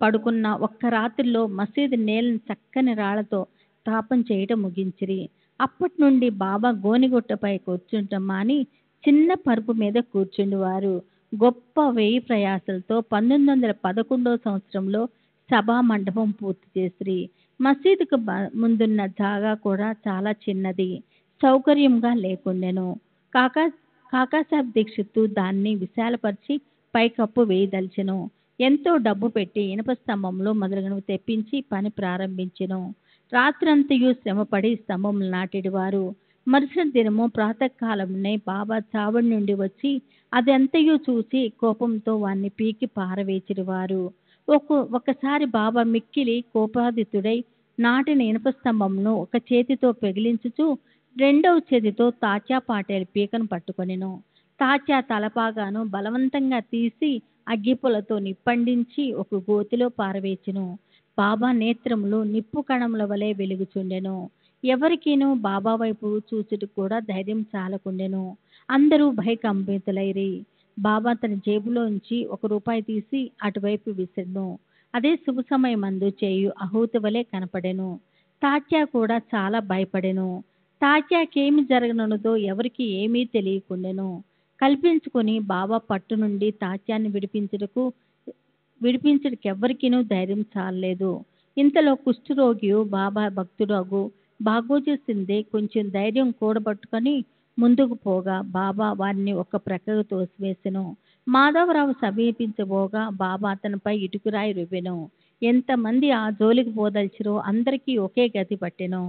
పడుకున్న ఒక్క రాత్రిలో మసీదు నేలను చక్కని రాళ్లతో తాపం చేయటం ముగించిరి. అప్పటి నుండి బాబా గోనిగుట్టపై కూర్చుంటాం మాని చిన్న పరుపు మీద కూర్చుండేవారు. గొప్ప వ్యయ ప్రయాసలతో 1911 సంవత్సరంలో సభా మండపం పూర్తి చేసిరి. మసీదుకు ముందున్న జాగా కూడా చాలా చిన్నది, సౌకర్యంగా లేకుండెను. కాకాసాహెబ్ దీక్షిత్ దాన్ని విశాలపరిచి పైకప్పు వేయదలిచెను. ఎంతో డబ్బు పెట్టి ఇనుప స్తంభంలో మొదలగునవి తెప్పించి పని ప్రారంభించెను. రాత్రంతయు శ్రమపడి స్తంభములు నాటేవారు. మరుసటి దినము ప్రాతకాలమునే బాబా చావడి నుండి వచ్చి అదంతయు చూసి కోపంతో వాన్ని పీకి పారవేచిరివారు. ఒకసారి బాబా మిక్కిలి కోపాదితుడై నాటిన ఇనుప స్తంభమును ఒక చేతితో పెగిలించుచు రెండవ చేతితో తాచా పాటేలు పీకను పట్టుకొనెను. తాచా తలపాగాను బలవంతంగా తీసి అగ్గిపులతో నిప్పండించి ఒక గోతిలో పారవేచెను. బాబా నేత్రములు నిప్పు కణముల వలె వెలుగుచుండెను. ఎవరికీను బాబా వైపు చూచుటకు కూడా ధైర్యం చాలకుండెను. అందరూ భయకంపితులైరి. బాబా తన జేబులోంచి ₹1 తీసి అటువైపు విసిరెను. అదే శుభ సమయమందు చేయు ఆహుతి వలె కనపడెను. తాత్యా కూడా చాలా భయపడెను. తాత్యాకేమి జరగనున్నదో ఎవరికి ఏమీ తెలియకుండెను. కల్పించుకొని బాబా పట్టు నుండి తాత్యాన్ని విడిపించుటకెవ్వరికీనూ ధైర్యం చాలలేదు. ఇంతలో కుష్ఠరోగియు బాబా భక్తుడగు బాగోజీ సింధే కొంచెం ధైర్యం కూడబట్టుకొని ముందుకు పోగా బాబా వారిని ఒక ప్రక్కకు తోసివేసెను. మాధవరావు సమీపించబోగా బాబా అతనిపై ఇటుకురాయి రువ్వెను. ఎంతమంది ఆ జోలికి పోదలిచిరో అందరికీ ఒకే గతి పట్టెను.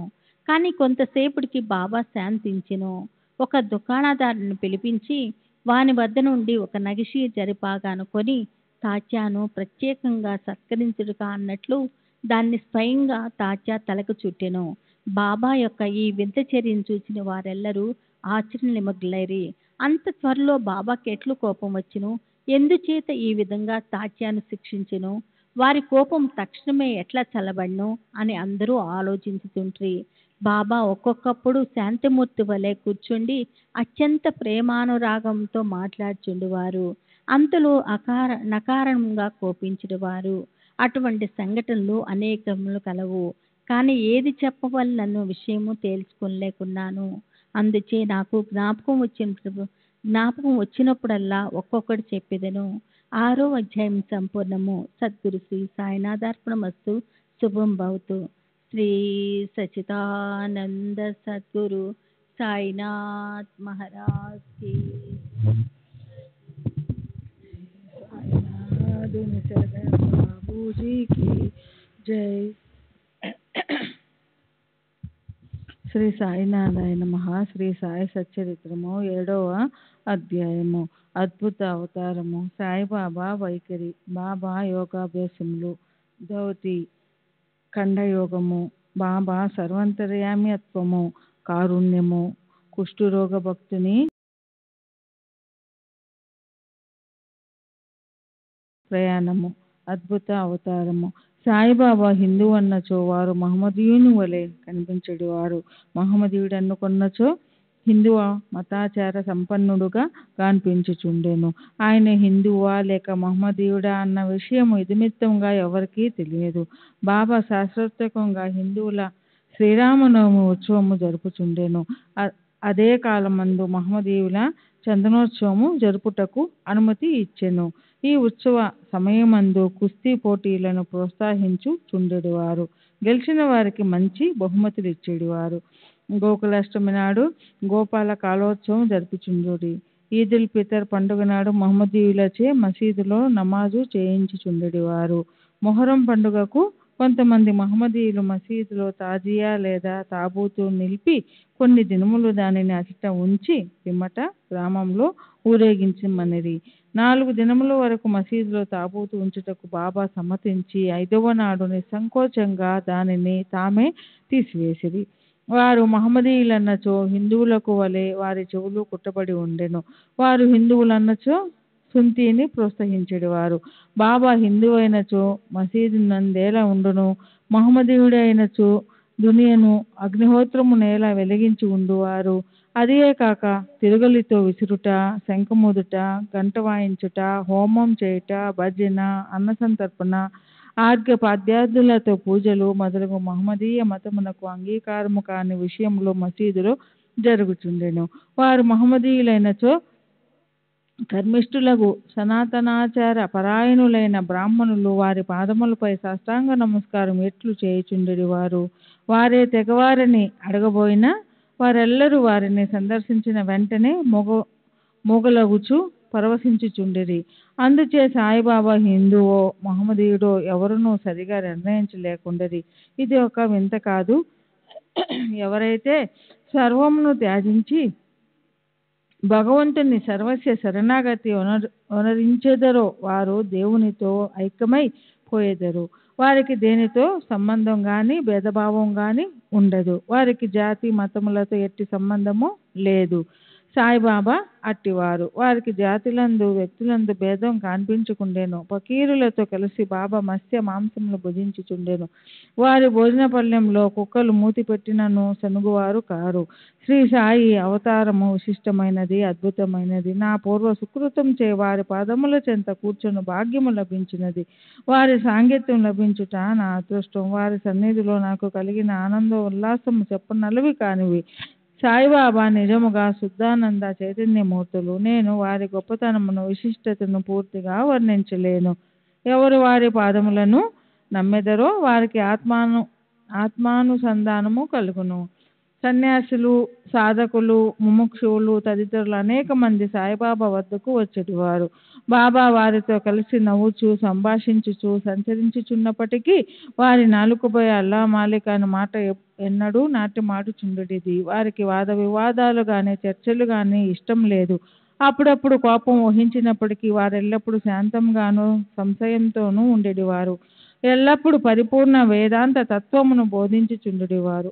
కానీ కొంతసేపటికి బాబా శాంతించెను. ఒక దుకాణదారుని పిలిపించి వాని వద్ద నుండి ఒక నగిషీ జరిపాగాను కొని తాత్యాను ప్రత్యేకంగా సత్కరించుడుగా అన్నట్లు దాన్ని స్వయంగా తాత్యా తలకు చుట్టెను. బాబా యొక్క ఈ వింత చర్యను చూసిన వారెల్లరూ ఆశ్చర్యనిమగ్నులైరి. అంత త్వరలో బాబాకి ఎట్లు కోపం వచ్చును? ఎందుచేత ఈ విధంగా తాత్యాను శిక్షించెను? వారి కోపం తక్షణమే ఎట్లా చల్లబడును అని అందరూ ఆలోచించుతుండ్రి. బాబా ఒక్కొక్కప్పుడు శాంతిమూర్తి వలె కూర్చుండి అత్యంత ప్రేమానురాగంతో మాట్లాడుచుండువారు. అంతలో నకారణంగా కోపించుడువారు. అటువంటి సంఘటనలు అనేకములు కలవు. కానీ ఏది చెప్పవలనన్న విషయము తేల్చుకోలేకున్నాను. అందుచే నాకు జ్ఞాపకం వచ్చినప్పుడల్లా ఒక్కొక్కటి చెప్పేదను. 6వ అధ్యాయం సంపూర్ణము. సద్గురు శ్రీ సాయినాథార్పణమస్తు. శుభం భవతు. శ్రీ సచిదానంద సద్గురు సాయినాథ్ మహారాజ్ కి బాబూజీ కి జై. శ్రీ సాయినాథాయ నమః. శ్రీ సాయి సచ్చరిత్రము 7వ అధ్యాయము. అద్భుత అవతారము. సాయిబాబా వైఖరి. బాబా యోగాభ్యాసములు. ధౌతి ఖండయోగము. బాబా సర్వాంతర్యామిత్వము. కారుణ్యము. కుష్ఠరోగ భక్తుని ప్రయాణము. అద్భుత అవతారము. సాయిబాబా హిందూ అన్నచో వారు మహమ్మదీయుని వలె కనిపించేవారు. మహమ్మదీయుడు అనుకున్నచో హిందూ మతాచార సంపన్నుడుగా కనిపించుచుండెను. ఆయన హిందువా లేక మహమ్మదీయుడా అన్న విషయము ఇదిమిత్తంగా ఎవరికీ తెలియదు. బాబా శాస్త్రోక్తంగా హిందువుల శ్రీరామనవమి ఉత్సవము జరుపుచుండెను. అదే కాలమందు మహమ్మదీయుల చందనోత్సవము జరుపుటకు అనుమతి ఇచ్చెను. ఈ ఉత్సవ సమయమందు కుస్తీ పోటీలను ప్రోత్సహించుచుండెడివారు. గెలిచిన వారికి మంచి బహుమతులు ఇచ్చేడివారు. గోకులాష్టమి నాడు గోపాల కాలోత్సవం జరుపుచుండుడి. ఈదుల్ ఫితర్ పండుగ నాడు మహమ్మదీయులచే మసీదులో నమాజు చేయించుచుండెడివారు. మొహరం పండుగకు కొంతమంది మహమ్మదీయులు మసీదులో తాజియా లేదా తాబూతు నిలిపి కొన్ని దినములు దానిని అచట ఉంచి పిమ్మట గ్రామంలో ఊరేగించమనిరి. 4 దినముల వరకు మసీదులో తాబూతు ఉంచుటకు బాబా సమ్మతించి 5వ నాడు నిస్సంకోచంగా దానిని తామే తీసివేసిరి. వారు మహమ్మదీయులన్నచో హిందువులకు వలె వారి చెవులు కుట్టబడి ఉండెను. వారు హిందువులన్నచో సుంతిని ప్రోత్సహించేవారు. బాబా హిందువైనచో మసీదు నందేలా ఉండును, మహమ్మదీయుడైనచో దునియను అగ్నిహోత్రము నేల వెలిగించి ఉండువారు. అదియే కాక తిరుగలితో విసురుట, శంఖముదుట, గంట వాయించుట, హోమం చేయుట, భజన, అన్నసంతర్పణ, ఆర్ఘ్యపాద్యాదులతో పూజలు మొదలగు మహమ్మదీయ మతమునకు అంగీకారము కాని విషయములు మసీదులో జరుగుచుండెను. వారు మహమ్మదీయులైనచో కర్మిష్ఠులకు సనాతనాచార పరాయణులైన బ్రాహ్మణులు వారి పాదములపై సాష్టాంగ నమస్కారం ఎట్లు చేయుచుండెడివారు. వారే తెగవారని అడగబోయినా వారెల్లరూ వారిని సందర్శించిన వెంటనే మొగలగుచు పరవశించుచుండిరి. అందుచే సాయిబాబా హిందువో మహమ్మదీయుడో ఎవరునూ సరిగా నిర్ణయించలేకుండిరి. ఇది ఒక వింత కాదు. ఎవరైతే సర్వమును త్యజించి భగవంతుని సర్వస్వ శరణాగతి ఒనరించెదరో వారు దేవునితో ఐక్యమై పోయెదరు. వారికి దేనితో సంబంధం గాని భేదభావం గాని ఉండదు. వారికి జాతి మతములతో ఎట్టి సంబంధము లేదు. సాయిబాబా అట్టివారు. వారికి జాతిలందు వ్యక్తులందు భేదం కనిపించకుండెను. ఫకీరులతో కలిసి బాబా మత్స్య మాంసములు భుజించుచుండెను. వారి భోజన పళ్ళెంలో కుక్కలు మూతి పెట్టినను సనుగువారు కారు. శ్రీ సాయి అవతారము విశిష్టమైనది, అద్భుతమైనది. నా పూర్వ సుకృతం చే వారి పాదముల చెంత కూర్చొని భాగ్యము లభించినది. వారి సాంగత్యం లభించుట నా అదృష్టం. వారి సన్నిధిలో నాకు కలిగిన ఆనంద ఉల్లాసము చెప్పనలవి కానివి. సాయిబాబా నిజముగా శుద్ధానంద చైతన్యమూర్తులు. నేను వారి గొప్పతనమును విశిష్టతను పూర్తిగా వర్ణించలేను. ఎవరు వారి పాదములను నమ్మెదరో వారికి ఆత్మానుసంధానము కలుగును. సన్యాసులు, సాధకులు, ముముక్షువులు తదితరులు అనేక మంది సాయిబాబా వద్దకు వచ్చేటివారు. బాబా వారితో కలిసి నవ్వుచు సంభాషించుచు సంచరించుచున్నప్పటికీ వారి నాలుకపై అల్లా మాలిక్ అను మాట ఎన్నడూ నాట్యమాడుచుండుడిది. వారికి వాద వివాదాలు గాని చర్చలు గాని ఇష్టం లేదు. అప్పుడప్పుడు కోపం వహించినప్పటికీ వారెల్లప్పుడూ శాంతంగాను సంశయంతోనూ ఉండేటివారు. ఎల్లప్పుడూ పరిపూర్ణ వేదాంత తత్వమును బోధించుచుండుడివారు.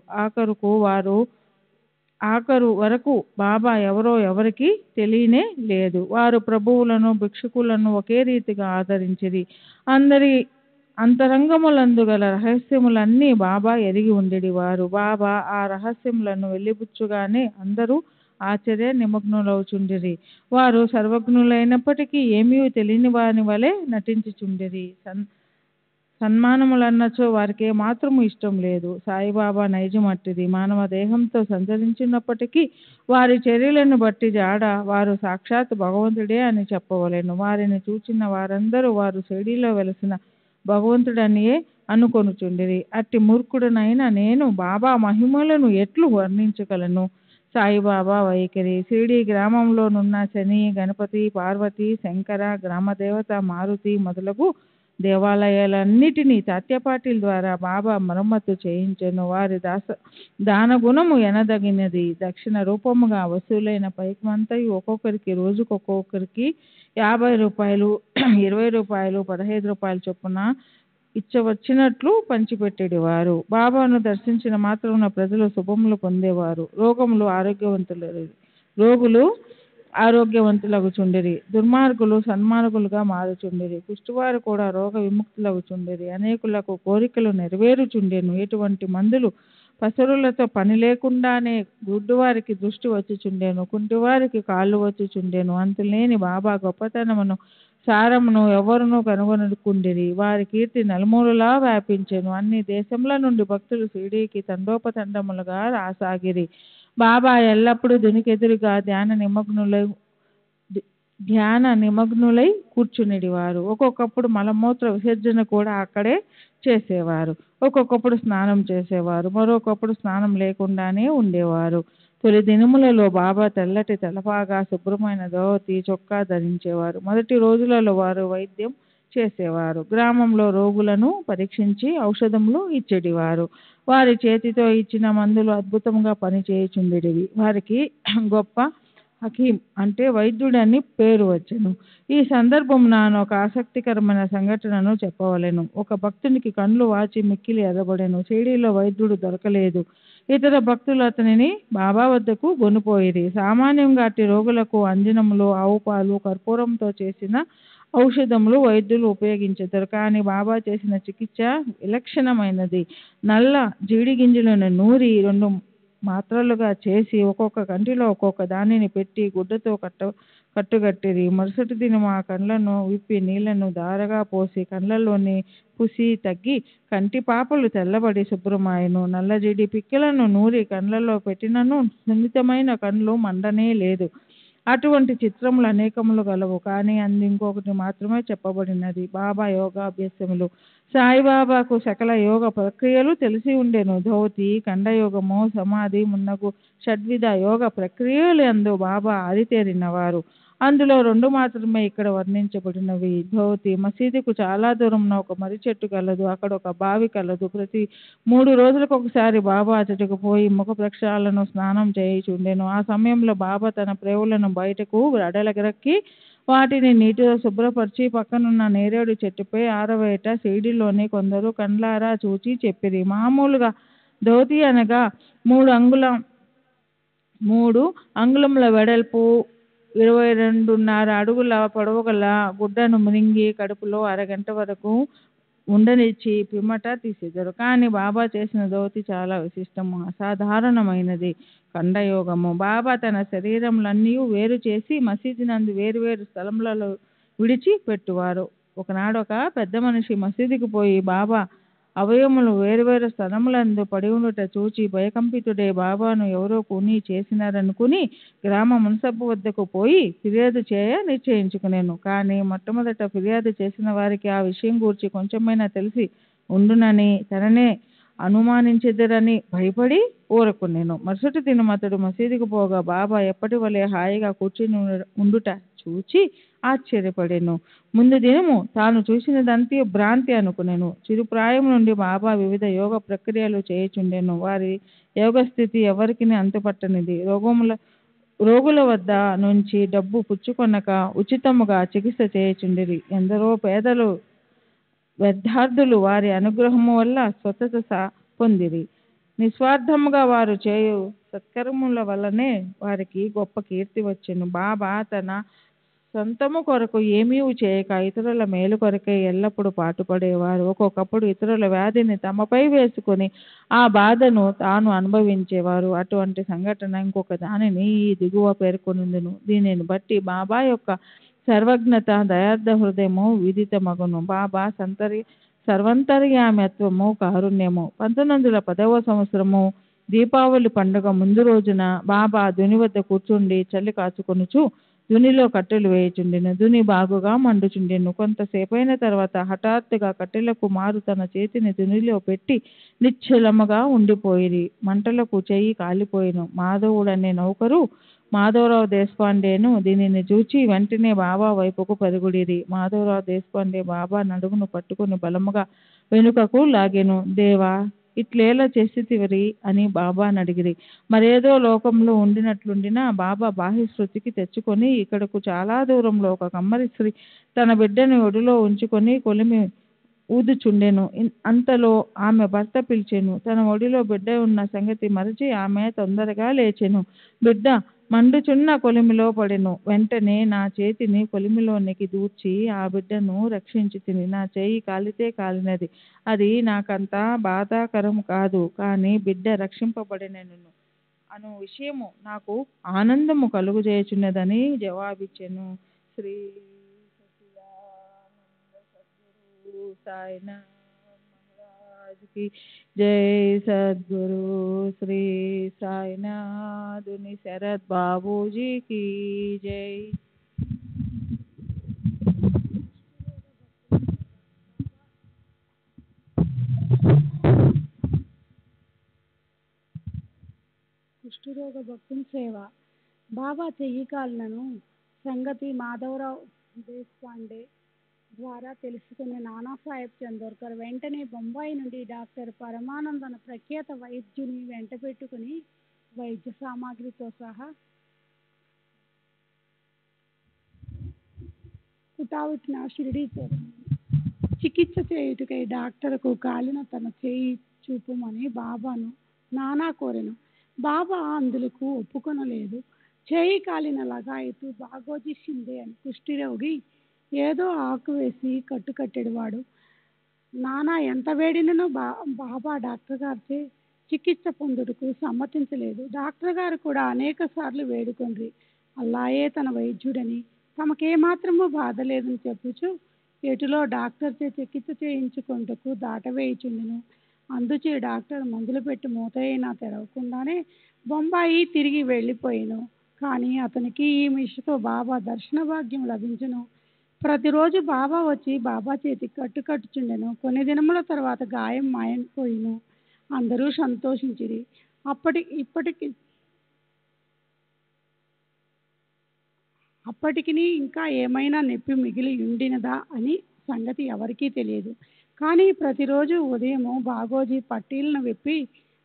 ఆఖరు వరకు బాబా ఎవరో ఎవరికి తెలియనే లేదు. వారు ప్రభువులను భిక్షుకులను ఒకే రీతిగా ఆదరించిరి. అందరి అంతరంగములందు గల రహస్యములన్నీ బాబా ఎరిగి ఉండేటివారు. బాబా ఆ రహస్యములను వెలిబుచ్చుగానే అందరూ ఆశ్చర్య నిమగ్నులవుచుండిరి. వారు సర్వజ్ఞులైనప్పటికీ ఏమీ తెలియని వాని వలె నటించుచుండిరి. సన్మానములన్నచో వారికి మాత్రము ఇష్టం లేదు. సాయిబాబా నైజం అట్టిది. మానవ దేహంతో సంచరించినప్పటికీ వారి చర్యలను బట్టి జాడ వారు సాక్షాత్ భగవంతుడే అని చెప్పవలెను. వారిని చూచిన వారందరూ వారు షిరిడీలో వెలసిన భగవంతుడనియే అనుకొనుచుండిరి. అట్టి మూర్ఖుడనైన నేను బాబా మహిమలను ఎట్లు వర్ణించగలను? సాయిబాబా వైఖరి. షిరిడీ గ్రామంలో నున్న శని, గణపతి, పార్వతి, శంకర, గ్రామదేవత మారుతి మొదలగు దేవాలయాలన్నిటినీ తాత్యపాటిల ద్వారా బాబా మరమ్మతు చేయించెను. వారి దానగుణము ఎనదగినది. దక్షిణ రూపముగా వసూలైన పైకమంతయు ఒక్కొక్కరికి రోజుకొక్కొక్కరికి 50 రూపాయలు, 20 రూపాయలు, 15 రూపాయల చొప్పున ఇచ్చవచ్చినట్లు పంచిపెట్టేటివారు. బాబాను దర్శించిన మాత్రమున ప్రజలు శుభములు పొందేవారు. రోగులు ఆరోగ్యవంతులగుచుండిరి. దుర్మార్గులు సన్మార్గులుగా మారుచుండిరి. కుష్టివారు కూడా రోగ విముక్తులగుచుండిరి. అనేకులకు కోరికలు నెరవేరుచుండెను. ఎటువంటి మందులు పసరులతో పని లేకుండానే గుడ్డివారికి దృష్టి వచ్చుచుండెను. కుంటివారికి కాళ్ళు వచ్చుచుండెను. అంతులేని బాబా గొప్పతనమును సారమును ఎవరునూ కనుగొనకుండిరి. వారి కీర్తి నలుమూలలా వ్యాపించెను. అన్ని దేశముల నుండి భక్తులు షిరిడీకి తండోపతండములుగా రాసాగిరి. బాబా ఎల్లప్పుడూ దునికెదురుగా ధ్యాన నిమగ్నులై కూర్చునేటివారు. ఒక్కొక్కప్పుడు మలమూత్ర విసర్జన కూడా అక్కడే చేసేవారు. ఒక్కొక్కప్పుడు స్నానం చేసేవారు. మరొకప్పుడు స్నానం లేకుండానే ఉండేవారు. తొలి దినములలో బాబా తెల్లటి తలపాగా, శుభ్రమైన ధోవతి, చొక్కా ధరించేవారు. మొదటి రోజులలో వారు వైద్యం చేసేవారు. గ్రామంలో రోగులను పరీక్షించి ఔషధములు ఇచ్చేటివారు. వారి చేతితో ఇచ్చిన మందులు అద్భుతంగా పనిచేయుచుండేటివి. వారికి గొప్ప హకీం అంటే వైద్యుడని పేరు వచ్చెను. ఈ సందర్భమున ఒక ఆసక్తికరమైన సంఘటనను చెప్పవలెను. ఒక భక్తునికి కండ్లు వాచి మిక్కిలి ఎర్రబడెను. షిరిడీలో వైద్యుడు దొరకలేదు. ఇతర భక్తులు అతనిని బాబా వద్దకు గొనిపోయిరి. సామాన్యంగా అట్టి రోగులకు అంజనములు, ఆవు పాలు, కర్పూరంతో చేసిన ఔషధములు వైద్యులు ఉపయోగించెదరు. కానీ బాబా చేసిన చికిత్స విలక్షణమైనది. నల్ల జీడి గింజలను నూరి 2 మాత్రలుగా చేసి ఒక్కొక్క కంటిలో ఒక్కొక్క దానిని పెట్టి గుడ్డతో కట్టుగట్టిరి. మరుసటి దినం ఆ కండ్లను విప్పి నీళ్లను ధారగా పోసి కండ్లలోని పుసి తగ్గి కంటి పాపలు తెల్లబడి శుభ్రమాయెను. నల్లజీడి పిక్కలను నూరి కండ్లలో పెట్టినను సున్నితమైన కండ్లు మండనే లేదు. అటువంటి చిత్రములు అనేకములు గలవు. కానీ ఇంకొకటి మాత్రమే చెప్పబడినది. బాబా యోగాభ్యాసములు. సాయిబాబాకు సకల యోగ ప్రక్రియలు తెలిసి ఉండెను. ధోతి, ఖండయోగము, సమాధి మున్నగు షడ్విధ యోగ ప్రక్రియలు యందు బాబా ఆరితేరినవారు. అందులో 2 మాత్రమే ఇక్కడ వర్ణించబడినవి. ధోతి. మసీదుకు చాలా దూరంలో ఒక మర్రి చెట్టు కలదు. అక్కడ ఒక బావి కలదు. ప్రతి 3 రోజులకు ఒకసారి బాబా అతడికి పోయి ముఖ ప్రక్షాళన స్నానం చేయుచుండెను. ఆ సమయంలో బాబా తన ప్రేవులను బయటకు అడలగరక్కి వాటిని నీటితో శుభ్రపరిచి పక్కనున్న నేరేడు చెట్టుపై ఆరవేట షిరిడీలోని కొందరు కండ్లారా చూచి చెప్పిరి. మామూలుగా ధోతి అనగా 3 అంగుళ 3 అంగుళముల వెడల్పు 22.5 అడుగుల పొడవు గల గుడ్డను మృంగి కడుపులో అరగంట వరకు ఉండనిచ్చి పిమ్మట తీసేదరు. కానీ బాబా చేసిన ధోతి చాలా విశిష్టము, అసాధారణమైనది. ఖండయోగము. బాబా తన శరీరములన్నీ వేరు చేసి మసీదు నందు వేరు వేరు స్థలములలో విడిచి పెట్టువారు. ఒకనాడు ఒక పెద్ద మనిషి మసీదుకు పోయి బాబా అవయములు వేరువేరు స్థలములందు పడి ఉండుట చూచి భయకంపితుడే బాబాను ఎవరో కూని చేసినారనుకుని గ్రామ మున్సబు వద్దకు పోయి ఫిర్యాదు చేయ నిశ్చయించుకునేను. కానీ మొట్టమొదట ఫిర్యాదు చేసిన వారికి ఆ విషయం గూర్చి కొంచెమైనా తెలిసి ఉండునని తననే అనుమానించెదరని భయపడి ఊరకునేను. మరుసటి దినం అతడు మసీదుకు పోగా బాబా ఎప్పటి వలె హాయిగా కూర్చుని ఉండుట చూచి ఆశ్చర్యపడెను. ముందు దినము తాను చూసినదంతా భ్రాంతి అనుకునేను. చిరుప్రాయం నుండి బాబా వివిధ యోగ ప్రక్రియలు చేయుచుండెను. వారి యోగస్థితి ఎవరికి అంతుపట్టనిది. రోగుల వద్ద నుంచి డబ్బు పుచ్చుకొనక ఉచితముగా చికిత్స చేయుచుండిరి. ఎందరో పేదలు విద్యార్థులు వారి అనుగ్రహము వల్ల స్వస్థత పొందిరి. నిస్వార్థముగా వారు చేయు సత్కర్మముల వల్లనే వారికి గొప్ప కీర్తి వచ్చెను. బాబా తన సొంతము కొరకు ఏమీ చేయక ఇతరుల మేలు కొరకే ఎల్లప్పుడూ పాటుపడేవారు. ఒక్కొక్కప్పుడు ఇతరుల వ్యాధిని తమపై వేసుకొని ఆ బాధను తాను అనుభవించేవారు. అటువంటి సంఘటన ఇంకొక దానిని ఈ దిగువ పేర్కొనుందును. దీనిని బట్టి బాబా యొక్క సర్వజ్ఞత దయార్థ హృదయము విదితమగును. బాబా సర్వంతర్యామ్యత్వము కారుణ్యము. 1910వ సంవత్సరము దీపావళి పండుగ ముందు రోజున బాబా దుని వద్ద కూర్చుండి చలి కాచుకొనుచు దునిలో కట్టెలు వేయుచుండెను. దుని బాగుగా మండుచుండెను. కొంతసేపైన తర్వాత హఠాత్తుగా కట్టెలకు మారు తన చేతిని దునిలో పెట్టి నిశ్చలముగా ఉండిపోయిరి. మంటలకు చెయ్యి కాలిపోయిను. మాధవుడనే నౌకరు మాధవరావు దేశపాండేను దీనిని చూచి వెంటనే బాబా వైపుకు పరుగుడిరి. మాధవరావు దేశపాండే బాబా నడుమును పట్టుకుని బలముగా వెనుకకు లాగెను. దేవా, ఇట్లేలా చేసితివరి అని బాబాను అడిగిరి. మరేదో లోకంలో ఉండినట్లుండినా బాబా బాహ్య శృతికి తెచ్చుకొని ఇక్కడకు చాలా దూరంలో ఒక కమ్మరి స్త్రీ తన బిడ్డను ఒడిలో ఉంచుకొని కొలిమి ఊదుచుండెను. అంతలో ఆమె భర్త పిలిచెను. తన ఒడిలో బిడ్డ ఉన్న సంగతి మరచి ఆమె తొందరగా లేచెను. బిడ్డ మండుచున్న కొలిమిలో పడెను. వెంటనే నా చేతిని కొలిమిలోనికి దూర్చి ఆ బిడ్డను రక్షించి తిని. నా చేయి కాలితే కాలినది, అది నాకంత బాధాకరం కాదు. కానీ బిడ్డ రక్షింపబడినను అను విషయము నాకు ఆనందము కలుగుచేయుచున్నదని జవాబిచ్చెను. శ్రీ సచిదానంద సద్గురు సాయినాథ్ మహారాజ్ కి జై. సద్గురు శ్రీ సాయినాథుని శరత్ బాబూజీకి జై. కుష్ఠరోగ భక్తుని సేవ. బాబా చెయ్యి కాలినను సంగతి మాధవరావు దేశపాండే ద్వారా తెలుసుకున్న నానాసాహెబ్ చందోర్కర్ వెంటనే బొంబాయి నుండి డాక్టర్ పరమానందన ప్రఖ్యాత వైద్యుని వెంట పెట్టుకుని వైద్య సామాగ్రితో సహా కుటావుట్న షిరిడీ చికిత్స చేయుటకై డాక్టర్కు కాలిన తన చేయి చూపుమని బాబాను నానా కోరెను. బాబా అందులకు ఒప్పుకొనలేదు. చేయి కాలిన లగాయతు బాగోజీ షిందే అని కుష్ఠరోగి ఏదో ఆకు వేసి కట్టుకట్టెడువాడు. నానా ఎంత వేడినను బాబా డాక్టర్ గారిచే చికిత్స పొందుటకు సమ్మతించలేదు. డాక్టర్ గారు కూడా అనేక సార్లు వేడుకొండ్రి. అల్లాయే తన వైద్యుడని తమకేమాత్రమూ బాధ లేదని చెప్పుచు ఎటులో డాక్టర్ చే చికిత్స చేయించుకుంటకు దాటవేయుచుండెను. అందుచే డాక్టర్ మందులు పెట్టి మూతైనా తెరవకుండానే బొంబాయి తిరిగి వెళ్ళిపోయాను. కానీ అతనికి ఈ మిషతో బాబా దర్శన భాగ్యం లభించును. ప్రతిరోజు బాబా వచ్చి బాబా చేతికి కట్టుచుండెను. కొన్ని దినముల తర్వాత గాయం మాయపోయిను. అందరూ సంతోషించిరి. అప్పటికి ఇంకా ఏమైనా నొప్పి మిగిలి ఉండినదా అని సంగతి ఎవరికీ తెలియదు. కానీ ప్రతిరోజు ఉదయము బాగోజీ పట్టీలను విప్పి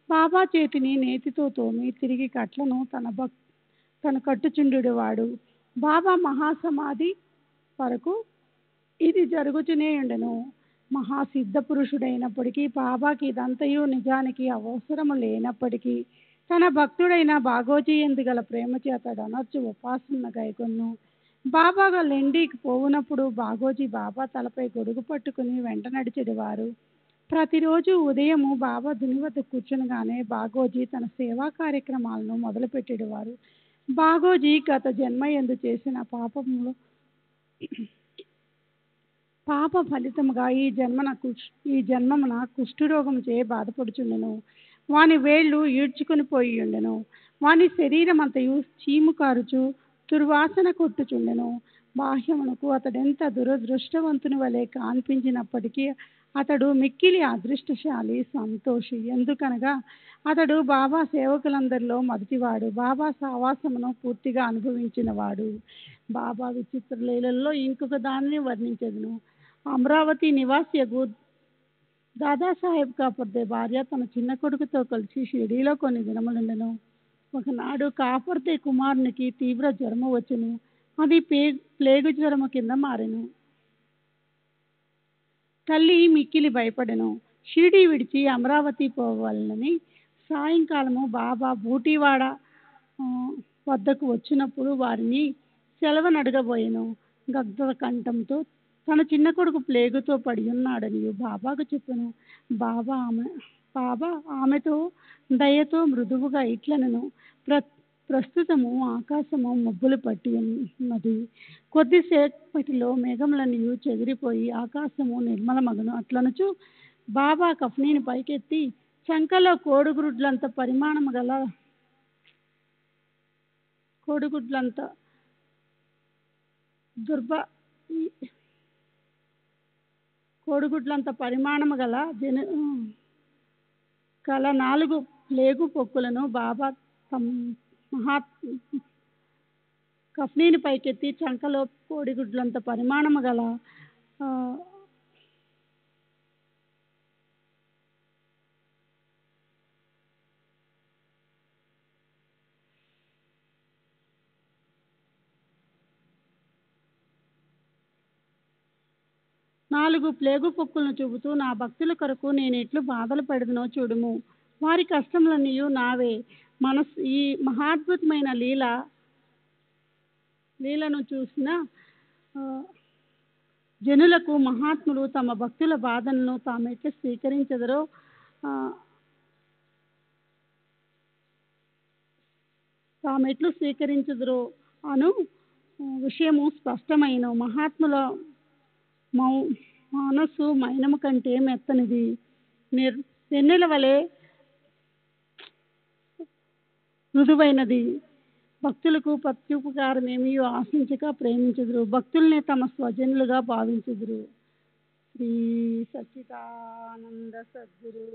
బాబా చేతిని నేతితో తోమి తిరిగి కట్లను తను కట్టుచుండెవాడు. బాబా మహాసమాధి వరకు ఇది జరుగుతూనే ఉండెను. మహాసిద్ధ పురుషుడైనప్పటికీ బాబాకి ఇదంతయు నిజానికి అవసరము లేనప్పటికీ తన భక్తుడైన బాగోజీ ఎందు గల ప్రేమ చేత డనర్జు ఉపాసన గైకొన్ను. బాబాగా లెండికి పోవునప్పుడు బాగోజీ బాబా తలపై గొడుగు పట్టుకుని వెంట నడిచెడివారు. ప్రతిరోజు ఉదయము బాబా దుని వద్ద కూర్చునగానే బాగోజీ తన సేవా కార్యక్రమాలను మొదలుపెట్టేవారు. బాగోజీ గత జన్మ యందు చేసిన పాప ఫలితముగా ఈ జన్మమున కుష్ఠరోగం చే బాధపడుచుండెను. వాని వేళ్ళు ఈడ్చుకుని పోయి ఉండెను. వాని శరీరం అంతయు చీము కారుచు దుర్వాసన కొట్టుచుండెను. బాహ్యమునకు అతడెంత దురదృష్టవంతుని వలె కనిపించినప్పటికీ అతడు మిక్కిలి అదృష్టశాలి, సంతోషి. ఎందుకనగా అతడు బాబా సేవకులందరిలో మొదటివాడు. బాబా సావాసమును పూర్తిగా అనుభవించినవాడు. బాబా విచిత్ర లీలల్లో ఇంకొక దానిని వర్ణించెదను. అమరావతి నివాసియగు దాదాసాహెబ్ కాపర్దే భార్య తన చిన్న కొడుకుతో కలిసి షిరిడీలో కొన్ని దినములుండెను. ఒకనాడు కాపర్దే కుమారునికి తీవ్ర జ్వరము వచ్చెను. అది ప్లేగు జ్వరము కింద మారెను. తల్లి మిక్కిలి భయపడెను. షిరిడీ విడిచి అమరావతి పోవాలని సాయంకాలము బాబా బూటివాడ వద్దకు వచ్చినప్పుడు వారిని సెలవునడగబోయెను. గద్గద కంఠంతో తన చిన్న కొడుకు ప్లేగుతో పడి ఉన్నాడని బాబాకు చెప్పెను. బాబా ఆమెతో దయతో మృదువుగా ఇట్లనెను, ప్రస్తుతము ఆకాశము మబ్బులు పట్టి ఉన్నది. కొద్దిసేపటిలో మేఘములన్నీ చెదిరిపోయి ఆకాశము నిర్మలమగును. అట్లనుచు బాబా కఫ్నీని పైకెత్తి చంకలో కోడిగుడ్లంత పరిమాణము గల 4 ప్లేగు పొక్కులను బాబా కఫ్నీని పైకెత్తి చంకలో కోడిగుడ్లంత పరిమాణము గల నాలుగు ప్లేగు పొక్కులను చూపుతూ, నా భక్తుల కొరకు నేను ఎట్లు బాధలు పడదునో చూడుము. వారి కష్టములన్నీ నావే. ఈ మహాద్భుతమైన లీలను చూసిన జనులకు మహాత్ములు తమ భక్తుల బాధలను తామెట్లు స్వీకరించదురో అను విషయము స్పష్టమైన. మహాత్ముల మనస్సు మైనము కంటే మెత్తనిది, వెన్నెల వలె మృదువైనది. భక్తులకు ప్రత్యుపకారం ఏమీ ఆశించక ప్రేమించుదురు. భక్తుల్ని తమ స్వజనులుగా భావించుదురు. శ్రీ సచ్చిదానంద సద్గురు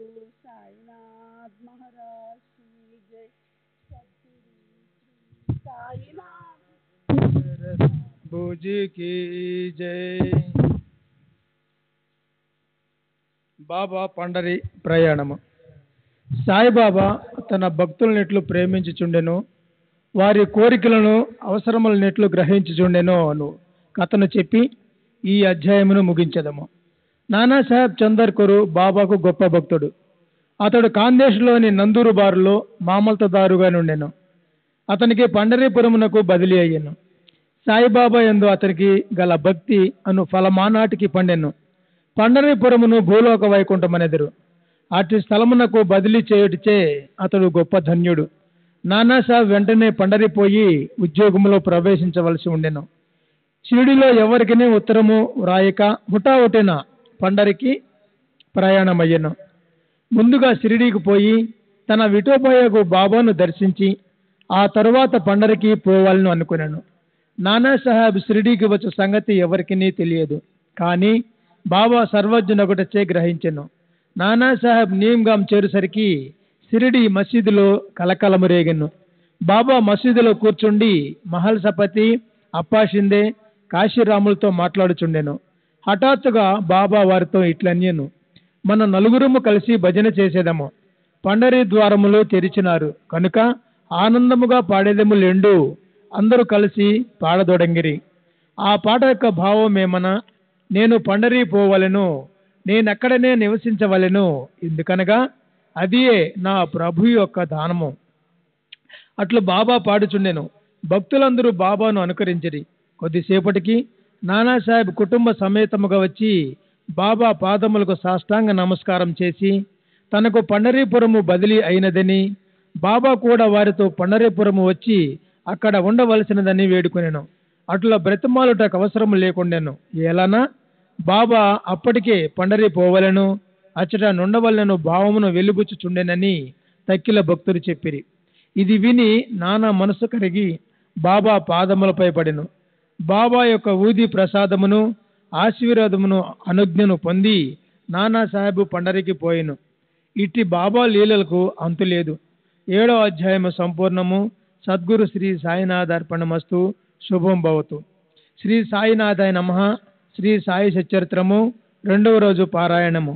సాయినాథ్ మహారాజ్ కి జై. సద్గురు శ్రీ సాయినాథ్ భూజీ की जय. బాబా పండరి ప్రయాణము. సాయిబాబా తన భక్తులనెట్లు ప్రేమించుచుండెను, వారి కోరికలను అవసరములనెట్లు గ్రహించుచుండెనో అను కథను చెప్పి ఈ అధ్యాయమును ముగించదము. నానాసాహెబ్ చందర్కరు బాబాకు గొప్ప భక్తుడు. అతడు కాందేశ్లోని నందూరు బారులో మామల్తదారుగా నుండెను. అతనికి పండరీపురమునకు బదిలీ అయ్యెను. సాయిబాబా యందు అతనికి గల భక్తి అను ఫలమానాటికి పండెను. పండరీపురమును భూలోక వైకుంఠమనెదరు. అటు స్థలమునకు బదిలీ చేయుటచే అతడు గొప్ప ధన్యుడు. నానాసాహెబ్ వెంటనే పండరిపోయి ఉద్యోగంలో ప్రవేశించవలసి ఉండెను. షిరిడిలో ఎవరికినే ఉత్తరము వ్రాయక హుటాహుటిన పండరికి ప్రయాణమయ్యెను. ముందుగా షిరిడీకి పోయి తన విఠోబాయకు బాబాను దర్శించి ఆ తరువాత పండరికి పోవాలని అనుకున్నాను. నానాసాహెబ్ షిరిడీకి వచ్చే సంగతి ఎవరికినీ తెలియదు. కానీ బాబా సర్వజ్ఞునొకటచే గ్రహించెను. నానాసాహెబ్ నీమ్గాం చేరుసరికి షిరిడి మసీదులో కలకలము రేగెను. బాబా మసీదులో కూర్చుండి మహల్ సపతి, అప్పా షిందే, కాశీరాములతో మాట్లాడుచుండెను. హఠాత్తుగా బాబా వారితో ఇట్లన్యను, మన నలుగురము కలిసి భజన చేసేదము. పండరీ ద్వారములు తెరిచినారు కనుక ఆనందముగా పాడేదము లెండు. అందరూ కలిసి పాడదొడంగిరి. ఆ పాట యొక్క భావం ఏమనా, నేను పండరీ పోవలెను, నేనక్కడనే నివసించవలెను, ఎందుకనగా అదియే నా ప్రభు యొక్క దానము. అట్లు బాబా పాడుచుండెను. భక్తులందరూ బాబాను అనుకరించిరి. కొద్దిసేపటికి నానాసాహెబ్ కుటుంబ సమేతముగా వచ్చి బాబా పాదములకు సాష్టాంగ నమస్కారం చేసి తనకు పండరీపురము బదిలీ అయినదని, బాబా కూడా వారితో పండరీపురము వచ్చి అక్కడ ఉండవలసినదని వేడుకొనెను. అట్లా బ్రతిమాలుటకు అవసరం లేకుండాను. ఎలానా బాబా అప్పటికే పండరి పోవలను, అచ్చట నుండవలెను భావమును వెలుబుచ్చుచుండెనని తక్కిల భక్తులు చెప్పిరి. ఇది విని నానా మనసు కరిగి బాబా పాదములపై పడెను. బాబా యొక్క ఊది ప్రసాదమును ఆశీర్వాదమును అనుజ్ఞను పొంది నానాసాహెబ్ పండరికి పోయెను. ఇట్టి బాబా లీలలకు అంతులేదు. 7వ అధ్యాయము సంపూర్ణము. సద్గురు శ్రీ సాయినాథ అర్పణమస్తు. శుభం భవతు. శ్రీ సాయినాథాయ నమః. శ్రీ సాయి సచ్చరిత్రము 2వ రోజు పారాయణము.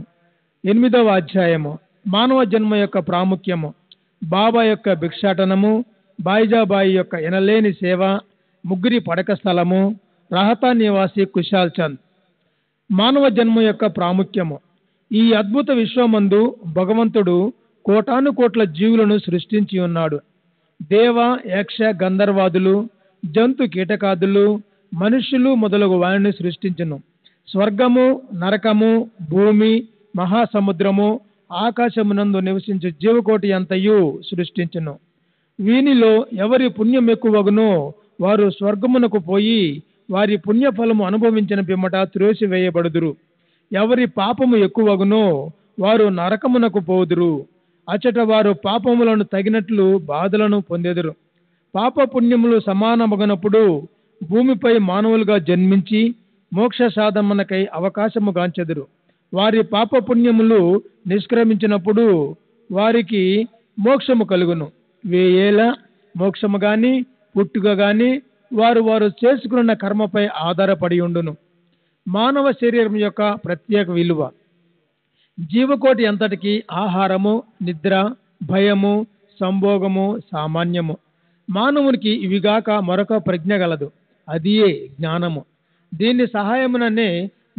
8వ అధ్యాయము. మానవ జన్మ యొక్క ప్రాముఖ్యము. బాబా యొక్క భిక్షాటనము, బాయిజాబాయి యొక్క ఎనలేని సేవ, ముగ్గురి పడక స్థలము, రహతా నివాసి కుశాల్ చంద్. మానవ జన్మ యొక్క ప్రాముఖ్యము. ఈ అద్భుత విశ్వమందు భగవంతుడు కోటాను కోట్ల జీవులను సృష్టించి ఉన్నాడు. దేవ, యక్ష, గంధర్వాదులు, జంతు కీటకాదులు, మనుష్యులు మొదలగు వారిని సృష్టించును. స్వర్గము, నరకము, భూమి, మహాసముద్రము, ఆకాశమునందు నివసించు జీవకోటి అంతయు సృష్టించును. వీనిలో ఎవరి పుణ్యం ఎక్కువగునో వారు స్వర్గమునకు పోయి వారి పుణ్యఫలము అనుభవించిన పిమ్మట త్రోసివేయబడుదురు. ఎవరి పాపము ఎక్కువగునో వారు నరకమునకు పోదురు. అచట వారు పాపములను తగినట్లు బాధలను పొందెదరు. పాప పుణ్యములు సమానమగనప్పుడు భూమిపై మానవులుగా జన్మించి మోక్ష సాధనకై అవకాశము గాంచెదరు. వారి పాప పుణ్యములు నిష్క్రమించినప్పుడు వారికి మోక్షము కలుగును. వేయేల మోక్షము గాని పుట్టుక గాని వారు చేసుకున్న కర్మపై ఆధారపడి ఉండును. మానవ శరీరం యొక్క ప్రత్యేక విలువ. జీవకోటి అంతటికి ఆహారము, నిద్ర, భయము, సంభోగము సామాన్యము. మానవునికి ఇవిగాక మరొక ప్రజ్ఞ గలదు. అదియే జ్ఞానము. దీని సహాయముననే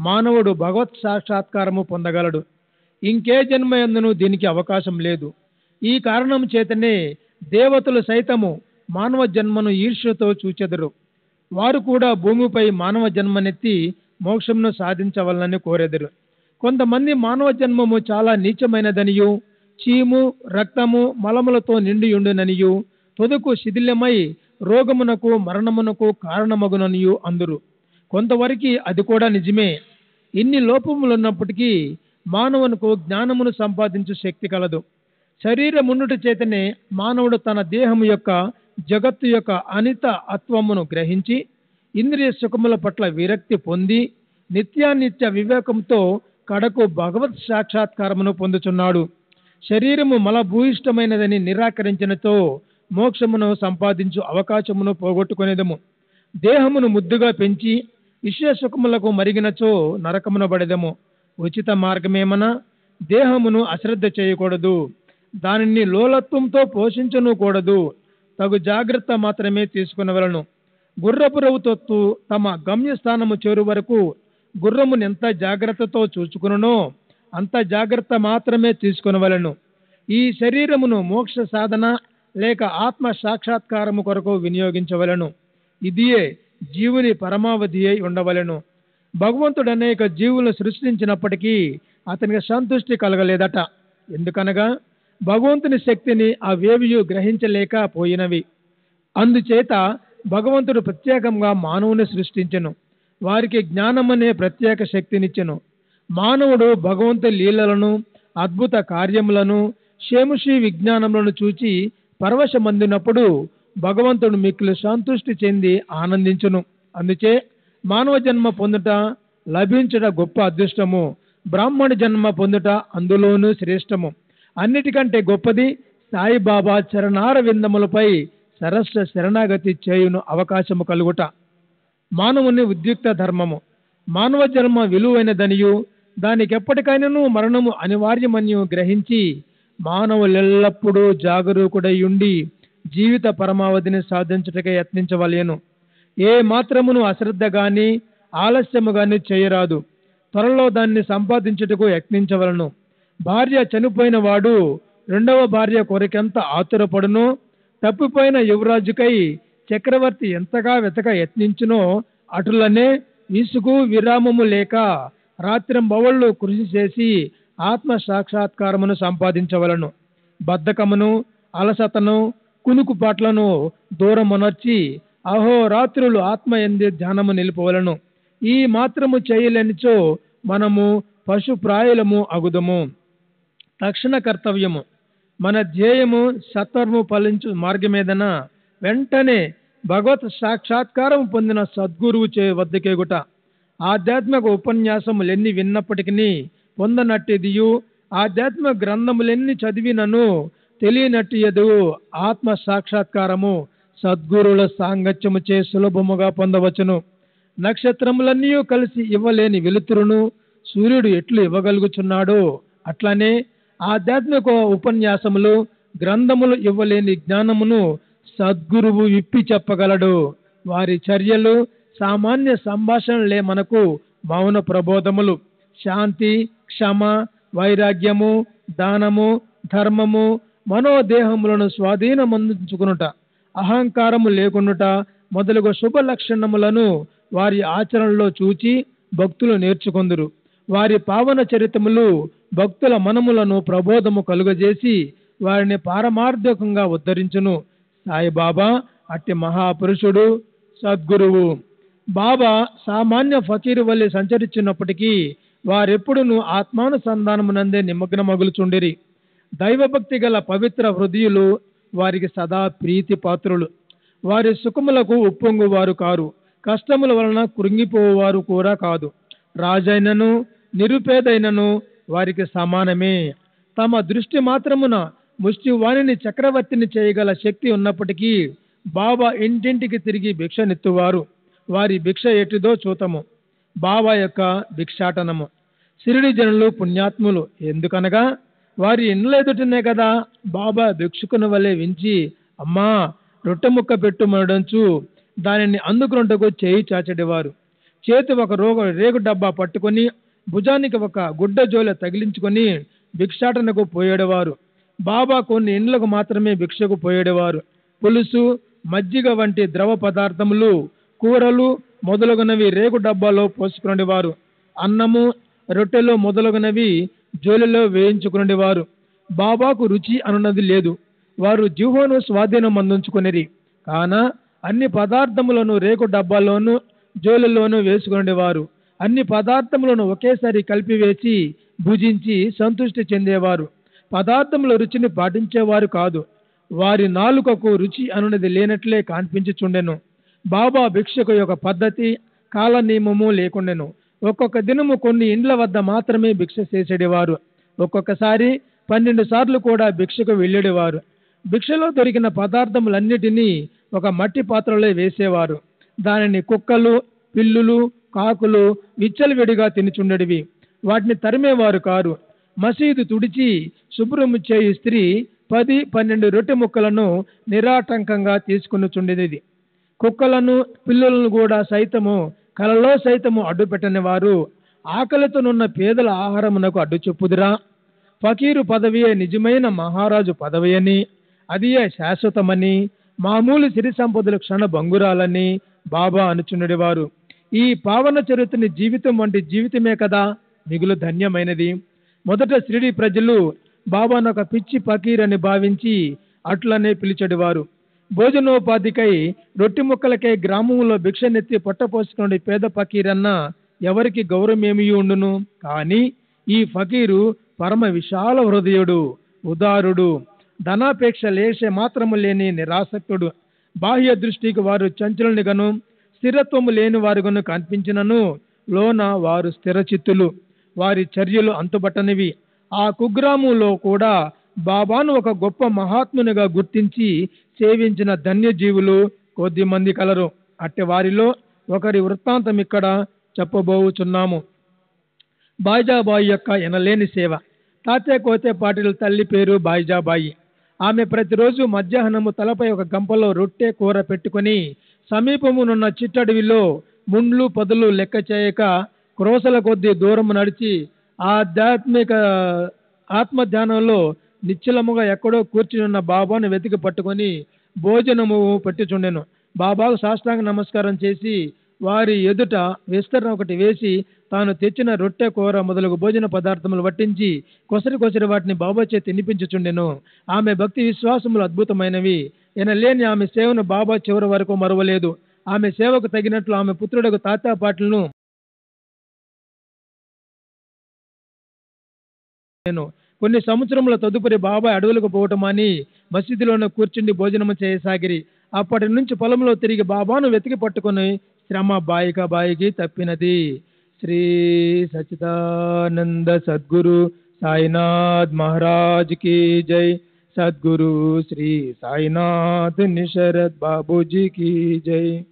మానవుడు భగవత్ సాక్షాత్కారము పొందగలడు. ఇంకే జన్మయందును దీనికి అవకాశం లేదు. ఈ కారణం చేతనే దేవతలు సైతము మానవ జన్మను ఈర్ష్యతో చూచెదరు. వారు కూడా భూమిపై మానవ జన్మనెత్తి మోక్షమును సాధించవలనని కోరెదరు. కొంతమంది మానవ జన్మము చాలా నీచమైనదనియు, చీము, రక్తము, మలములతో నిండియుండుననియు, తొదుకు శిథిల్యమై రోగమునకు మరణమునకు కారణమగుననియు అందురు. కొంతవరకు అది కూడా నిజమే. ఇన్ని లోపములున్నప్పటికీ మానవునకు జ్ఞానమును సంపాదించు శక్తి కలదు. శరీరముండుట చేతనే మానవుడు తన దేహము యొక్క జగత్తు యొక్క అనిత అత్వమును గ్రహించి ఇంద్రియ సుఖముల పట్ల విరక్తి పొంది నిత్యానిత్య వివేకంతో కడకు భగవత్ సాక్షాత్కారమును పొందుచున్నాడు. శరీరము మలభూయిష్టమైనదని నిరాకరించినతో మోక్షమును సంపాదించు అవకాశమును పోగొట్టుకునేదము. దేహమును ముద్దుగా పెంచి విషయ సుఖములకు మరిగినచో నరకమున పడెదము. ఉచిత మార్గమేమన దేహమును అశ్రద్ధ చేయకూడదు. దానిని లోలత్వంతో పోషించను కూడదు. తగు జాగ్రత్త మాత్రమే తీసుకునవలను. గుర్రపు రౌతొత్తు తమ గమ్యస్థానము చేరు వరకు గుర్రమును ఎంత జాగ్రత్తతో చూచుకునో అంత జాగ్రత్త మాత్రమే తీసుకునవలను. ఈ శరీరమును మోక్ష సాధన లేక ఆత్మ సాక్షాత్కారము కొరకు వినియోగించవలను. ఇదియే జీవుని పరమావధి అయి ఉండవలను. భగవంతుడు అనేక జీవులను సృష్టించినప్పటికీ అతనికి సంతృష్టి కలగలేదట. ఎందుకనగా భగవంతుని శక్తిని అవేవియు గ్రహించలేకపోయినవి. అందుచేత భగవంతుడు ప్రత్యేకంగా మానవుని సృష్టించెను. వారికి జ్ఞానమనే ప్రత్యేక శక్తినిచ్చెను. మానవుడు భగవంతు లీలలను, అద్భుత కార్యములను, షేముషి విజ్ఞానములను చూచి పరవశమందినప్పుడు భగవంతుడు మిక్కిలి సంతృష్టి చెంది ఆనందించును. అందుచే మానవ జన్మ పొందుట లభించుట గొప్ప అదృష్టము. బ్రాహ్మణ జన్మ పొందుట అందులోనూ శ్రేష్టము. అన్నిటికంటే గొప్పది సాయిబాబా చరణార విందములపై సరస్వ శరణాగతి చేయును అవకాశము కలుగుట. మానవుని ఉద్యుక్త ధర్మము. మానవ జన్మ విలువైనదనియు దానికెప్పటికైనను మరణము అనివార్యమనియు గ్రహించి మానవులెల్లప్పుడూ జాగరూకుడై ఉండి జీవిత పరమావధిని సాధించుటకే యత్నించవలెను. ఏ మాత్రమును అశ్రద్ధ గాని ఆలస్యము గాని చేయరాదు. త్వరలో దాన్ని సంపాదించుటకు యత్నించవలను. భార్య చనిపోయిన వాడు రెండవ భార్య కొరకెంత ఆతురపడునో తప్పిపోయిన యువరాజుకై చక్రవర్తి ఎంతగా యత్నించునో అటులనే విసుగు విరామము లేక రాత్రింబవళ్ళు కృషి చేసి ఆత్మ సాక్షాత్కారమును సంపాదించవలను. బద్ధకమును, అలసతను, కునుకుపాట్లను దూరమునర్చి అహోరాత్రులు ఆత్మ యందు ధ్యానము నిలుపవలను. ఈ మాత్రము చేయలేనిచో మనము పశుప్రాయులము అగుదము. తక్షణ కర్తవ్యము. మన ధ్యేయము సత్వరము ఫలించు మార్గమేదన వెంటనే భగవత్ సాక్షాత్కారం పొందిన సద్గురువు వద్దకెగుట. ఆధ్యాత్మిక ఉపన్యాసములెన్ని విన్నప్పటికీ పొందనట్టిదియు, ఆధ్యాత్మిక గ్రంథములెన్ని చదివినను తెలియనట్టియదు ఆత్మ సాక్షాత్కారము సద్గురువుల సాంగత్యముచే సులభముగా పొందవచ్చును. నక్షత్రములన్నీ కలిసి ఇవ్వలేని వెలుతురును సూర్యుడు ఎట్లు ఇవ్వగలుగుచున్నాడో అట్లనే ఆధ్యాత్మిక ఉపన్యాసములు, గ్రంథములు ఇవ్వలేని జ్ఞానమును సద్గురువు విప్పి చెప్పగలడు. వారి చర్యలు, సామాన్య సంభాషణలే మనకు మౌన ప్రబోధములు. శాంతి, క్షమ, వైరాగ్యము, దానము, ధర్మము, మనోదేహములను స్వాధీనమందించుకునుట, అహంకారము లేకుండుట మొదలగు శుభ లక్షణములను వారి ఆచరణలో చూచి భక్తులు నేర్చుకొందురు. వారి పావన చరితములు భక్తుల మనములను ప్రబోధము కలుగజేసి వారిని పారమార్థకంగా ఉద్ధరించును. సాయిబాబా అట్టి మహాపురుషుడు, సద్గురువు. బాబా సామాన్య ఫకీరు వల్లే సంచరించినప్పటికీ వారెప్పుడును ఆత్మానుసంధానమునందే నిమగ్నమగులుచుండిరి. దైవభక్తి గల పవిత్ర హృదయులు వారికి సదా ప్రీతి పాత్రులు. వారి సుఖములకు ఉప్పొంగువారు కారు, కష్టముల వలన కృంగిపోవారు కూడా కాదు. రాజైనను నిరుపేదైనను వారికి సమానమే. తమ దృష్టి మాత్రమున ముష్టివాణిని చక్రవర్తిని చేయగల శక్తి ఉన్నప్పటికీ బాబా ఇంటింటికి తిరిగి భిక్షనెత్తువారు. వారి భిక్ష ఎటుదో చూతము. బాబా యొక్క భిక్షాటనము. షిరిడి జనులు పుణ్యాత్ములు. ఎందుకనగా వారి ఇండ్ల ఎదుటనే కదా బాబా భిక్షుకుని వలె వించి, అమ్మా రొట్టె ముక్క పెట్టుమనడంచు దానిని అందుకున్నట్టుకు చేయి చాచడివారు. చేతి ఒక రేగు డబ్బా పట్టుకొని భుజానికి ఒక గుడ్డ జోలె తగిలించుకొని భిక్షాటనకు పోయేడవారు. బాబా కొన్ని ఇండ్లకు మాత్రమే భిక్షకు పోయేడవారు. పులుసు, మజ్జిగ వంటి ద్రవ పదార్థములు, కూరలు మొదలగునవి రేగు డబ్బాలో పోసుకునేవారు. అన్నము, రొట్టెలు మొదలగునవి జోలిలో వేయించుకునేవారు. బాబాకు రుచి అనున్నది లేదు. వారు జిహ్వను స్వాధీనం అందించుకునేరి. కాన అన్ని పదార్థములను రేగు డబ్బాలోను జోలిలోనూ వేసుకునేవారు. అన్ని పదార్థములను ఒకేసారి కలిపివేసి భుజించి సంతృష్టి చెందేవారు. పదార్థముల రుచిని పాటించేవారు కాదు. వారి నాలుకకు రుచి అనున్నది లేనట్లే కనిపించుచుండెను. బాబా భిక్షకు యొక్క పద్ధతి, కాల నియమము లేకుండెను. ఒక్కొక్క దినము కొన్ని ఇండ్ల వద్ద మాత్రమే భిక్ష చేసేవారు. ఒక్కొక్కసారి 12 సార్లు కూడా భిక్షకు వెళ్ళేవారు. భిక్షలో దొరికిన పదార్థములన్నిటినీ ఒక మట్టి పాత్రలో వేసేవారు. దానిని కుక్కలు, పిల్లులు, కాకులు విచ్చలవిడిగా తినుచుండేవి. వాటిని తరిమేవారు కారు. మసీదు తుడిచి శుభ్రము చేయు స్త్రీ 10-12 రొట్టె ముక్కలను నిరాటంకంగా తీసుకునిచుండేది. కుక్కలను, పిల్లులను కూడా సైతము కలలో సైతము అడ్డు పెట్టని వారు ఆకలితోనున్న పేదల ఆహారమునకు అడ్డు చెప్పుదురా? ఫకీరు పదవియే నిజమైన మహారాజు పదవి అని, అదియే శాశ్వతమని, మామూలు సిరి సంపదలు క్షణ భంగురాలని బాబా అనుచుండేవారు. ఈ పావన చరిత్రని జీవితం వంటి జీవితమే కదా మిగులు ధన్యమైనది. మొదట షిరిడి ప్రజలు బాబాను ఒక పిచ్చి ఫకీర్ అని భావించి అట్లనే పిలిచెడివారు. భోజనోపాధికై రొట్టె ముక్కలకై గ్రామంలో భిక్షనెత్తి పొట్టపోసుకునే పేద ఫకీరన్న ఎవరికి గౌరవమేమి ఉండును? కానీ ఈ ఫకీరు పరమ విశాల హృదయుడు, ఉదారుడు, ధనాపేక్ష లేశ మాత్రము లేని నిరాసక్తుడు. బాహ్య దృష్టికి వారు చంచలునిగను, స్థిరత్వము లేని వారుగాను కనిపించినను లోన వారు స్థిరచిత్తులు. వారి చర్యలు అంతుబట్టనివి. ఆ కుగ్రామంలో కూడా బాబాను ఒక గొప్ప మహాత్మునిగా గుర్తించి సేవించిన ధన్యజీవులు కొద్ది మంది కలరు. అట్టి వారిలో ఒకరి వృత్తాంతం ఇక్కడ చెప్పబోచున్నాము. బాయిజాబాయి యొక్క ఎనలేని సేవ. తాతే కోతే పాటిల్ తల్లి పేరు బాయిజాబాయి. ఆమె ప్రతిరోజు మధ్యాహ్నము తలపై ఒక గంపలో రొట్టె కూర పెట్టుకొని సమీపమునున్న చిట్టడవిలో ముండ్లు పొదలు లెక్క చేయక క్రోసల కొద్దీ దూరం నడిచి ఆత్మధ్యానంలో నిశ్చలముగా ఎక్కడో కూర్చుని ఉన్న బాబాను వెతికి పట్టుకొని భోజనము పెట్టుచుండెను. బాబాకు సాష్టాంగ నమస్కారం చేసి వారి ఎదుట విస్తరణ ఒకటి వేసి తాను తెచ్చిన రొట్టె కూర మొదలగు భోజన పదార్థములు వట్టించి కొసరి వాటిని బాబా చేతి తినిపించుచుండెను. ఆమె భక్తి విశ్వాసములు అద్భుతమైనవి. ఎనలేని ఆమె సేవను బాబా చివరి వరకు మరువలేదు. ఆమె సేవకు తగినట్లు ఆమె పుత్రుడకు తాతాపాట్లను కొన్ని సంవత్సరముల తదుపరి బాబా అడవులకు పోవటం అని మసీదులోనే కూర్చుండి భోజనము చేయసాగిరి. అప్పటి నుంచి పొలంలో తిరిగి బాబాను వెతికి పట్టుకుని శ్రమ బాయికి తప్పినది. శ్రీ సచిదానంద సద్గురు సాయినాథ్ మహారాజ్ की जय. सद्गुरु श्री साईनाथ निशरद बाबूजी की जय.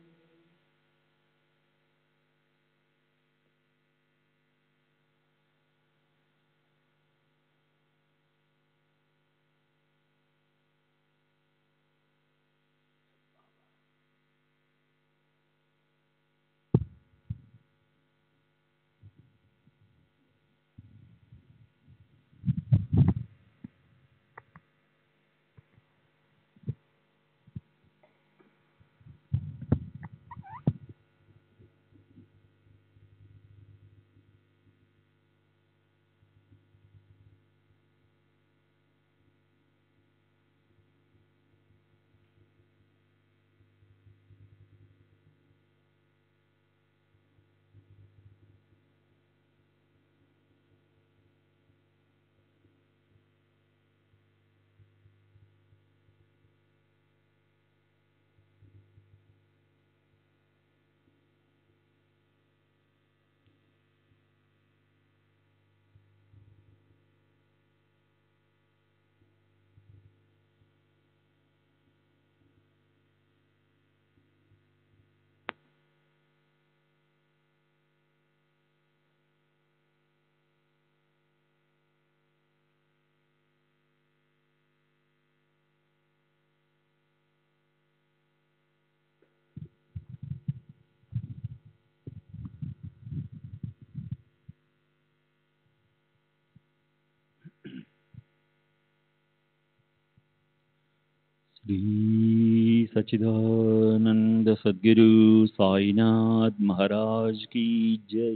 श्री सच्चिदानंद सद्गुरु साईनाथ महाराज की जय.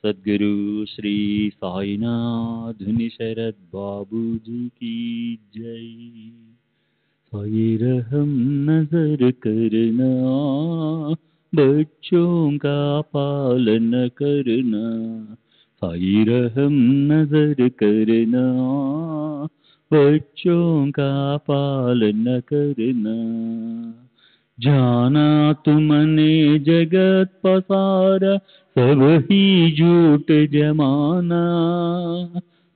सद्गुरु श्री साईनाथ निशरद बाबूजी की जय. साई रहम नजर करना, बच्चों का पालन करना. साई रहम नजर करना, बच्चों का पालन करना. जाना तुमने जगत पसारा, सब ही झूठ जमाना.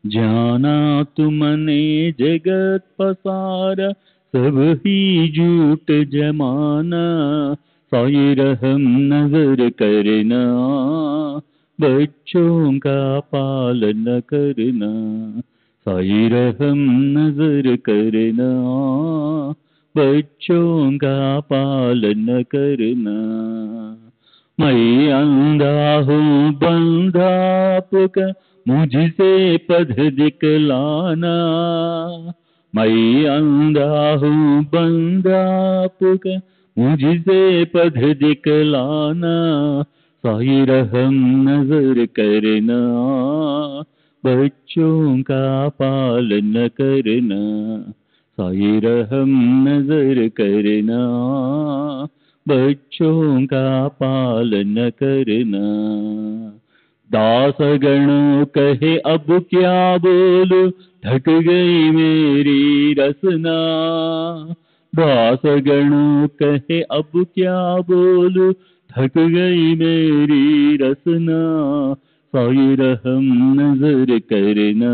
जाना तुमने जगत पसारा, सब ही झूठ जमाना. साई रहम नजर करना, बच्चों का पालन करना. साई रहम नजर करना, बच्चों का पालन करना. मैं अंधा हूँ बंधा पुकार, मुझसे पद दिखलाना. मैं अंधा हूँ बंधा पुकार, मुझसे पद दिखलाना. साई रहम नजर करना, बच्चों का पालन करना. साई रहम नजर करना, बच्चों का पालन करना. दासगणों कहे अब क्या बोलूं, थक गई मेरी रसना. दासगणों कहे अब क्या बोलूं, थक गई मेरी रसना. साई रहम नजर करना,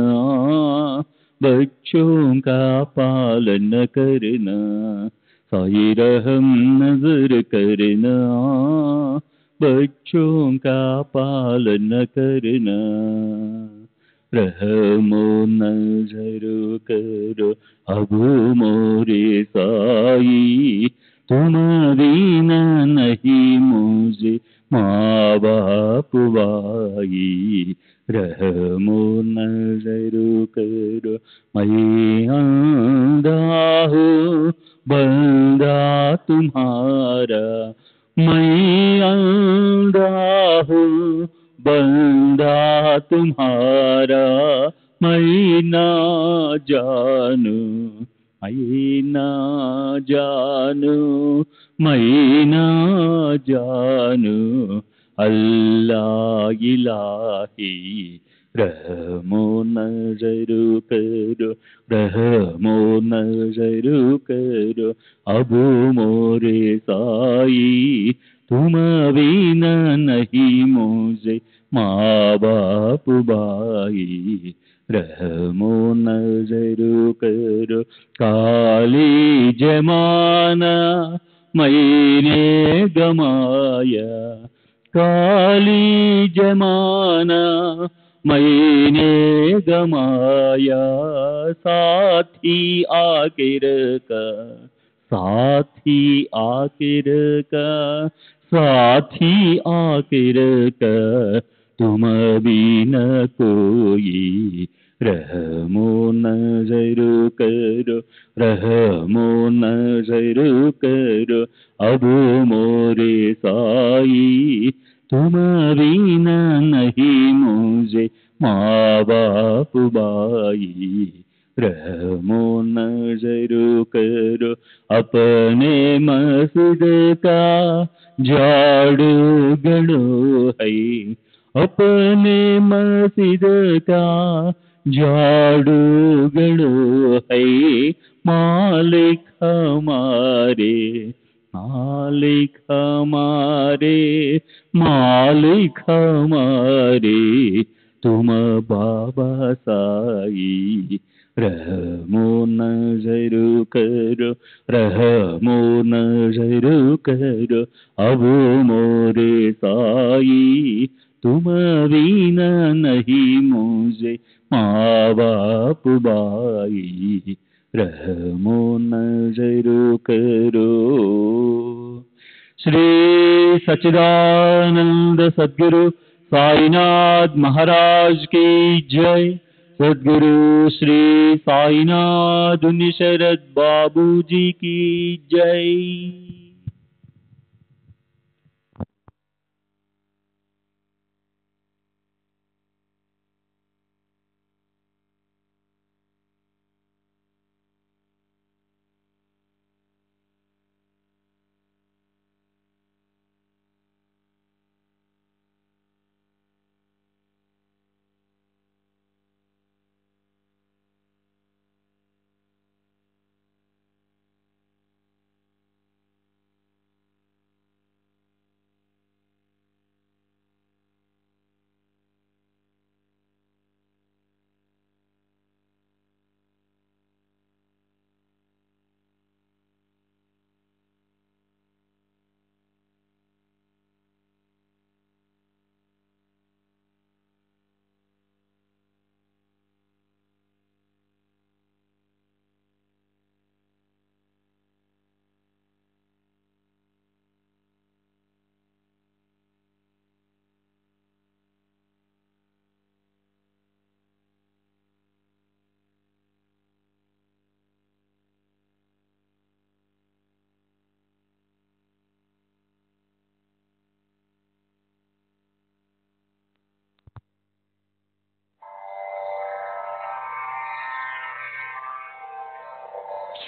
बच्चों का पालन करना. साई रहम नजर करना, बच्चों का पालन करना. रहमो नजर करो अब मोरे साई, तुम बिना नहीं मुझे माँ बाप भाई. रहमो नजर करो मैं अंधा हूँ बंदा तुम्हारा, मैं अंधा हूँ बंदा तुम्हारा, मैं ना जानू, मैं ना जानू, मैं ना जानू, अल्लाह इलाही रहमो नजर करो, रहमो नजर करो, अब मोरे साई तुम बिना नहीं मुझे माँ बाप भाई, रहमो नजर करो, काली जमाना मैंने गमाया, काली जमाना मैंने गमाया, साथी आखिर का, साथी आखिर का, साथी आखिर का, तुम भी न कोई, रहमो नजर करो, रहमो नजर करो, अब मोरे साई तुम बिना नहीं मुझे माँ बाप भाई, रहमो नजर करो, अपने मस्जिद का झाड़ू गड़ो है, अपने मस्जिद का झाड़ू गड़ो है, मालिक हमारे, मालिक हमारे, मालिक हमारे, तुम बाबा साई, रहमो नजर करो, रहमो नजर करो, अब मोरे साई तुम बिना नहीं मुझे माँ बाप भाई, रहमो नजर करो। श्री सच्चिदानंद सद्गुरु साईनाथ महाराज की जय। सद्गुरु श्री साईनाथ शरद बाबू जी की जय।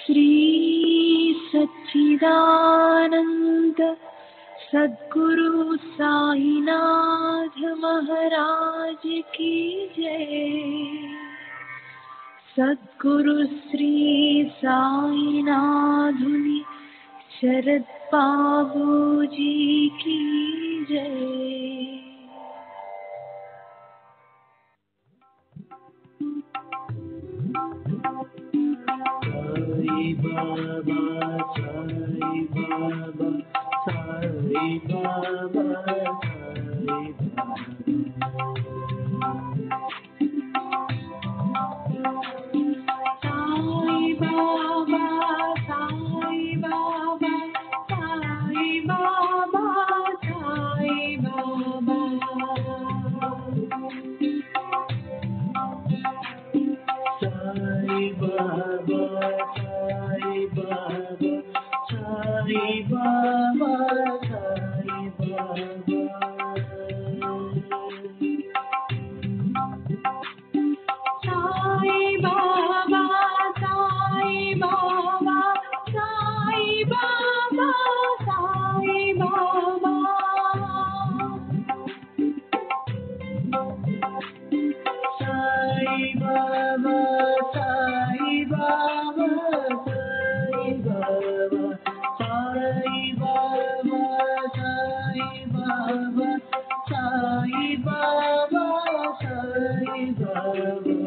श्री सच्चिदानंद सद्गुरु साईनाथ महाराज की जय। सद्गुरु श्री साईनाथुनि शरद बाबू जी की जय। Sai Baba, Sai Baba, Sai Baba, Sai Baba, Sai Baba, Sai Baba, Sai Baba, Sai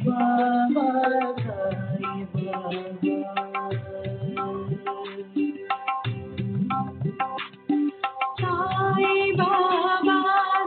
Baba,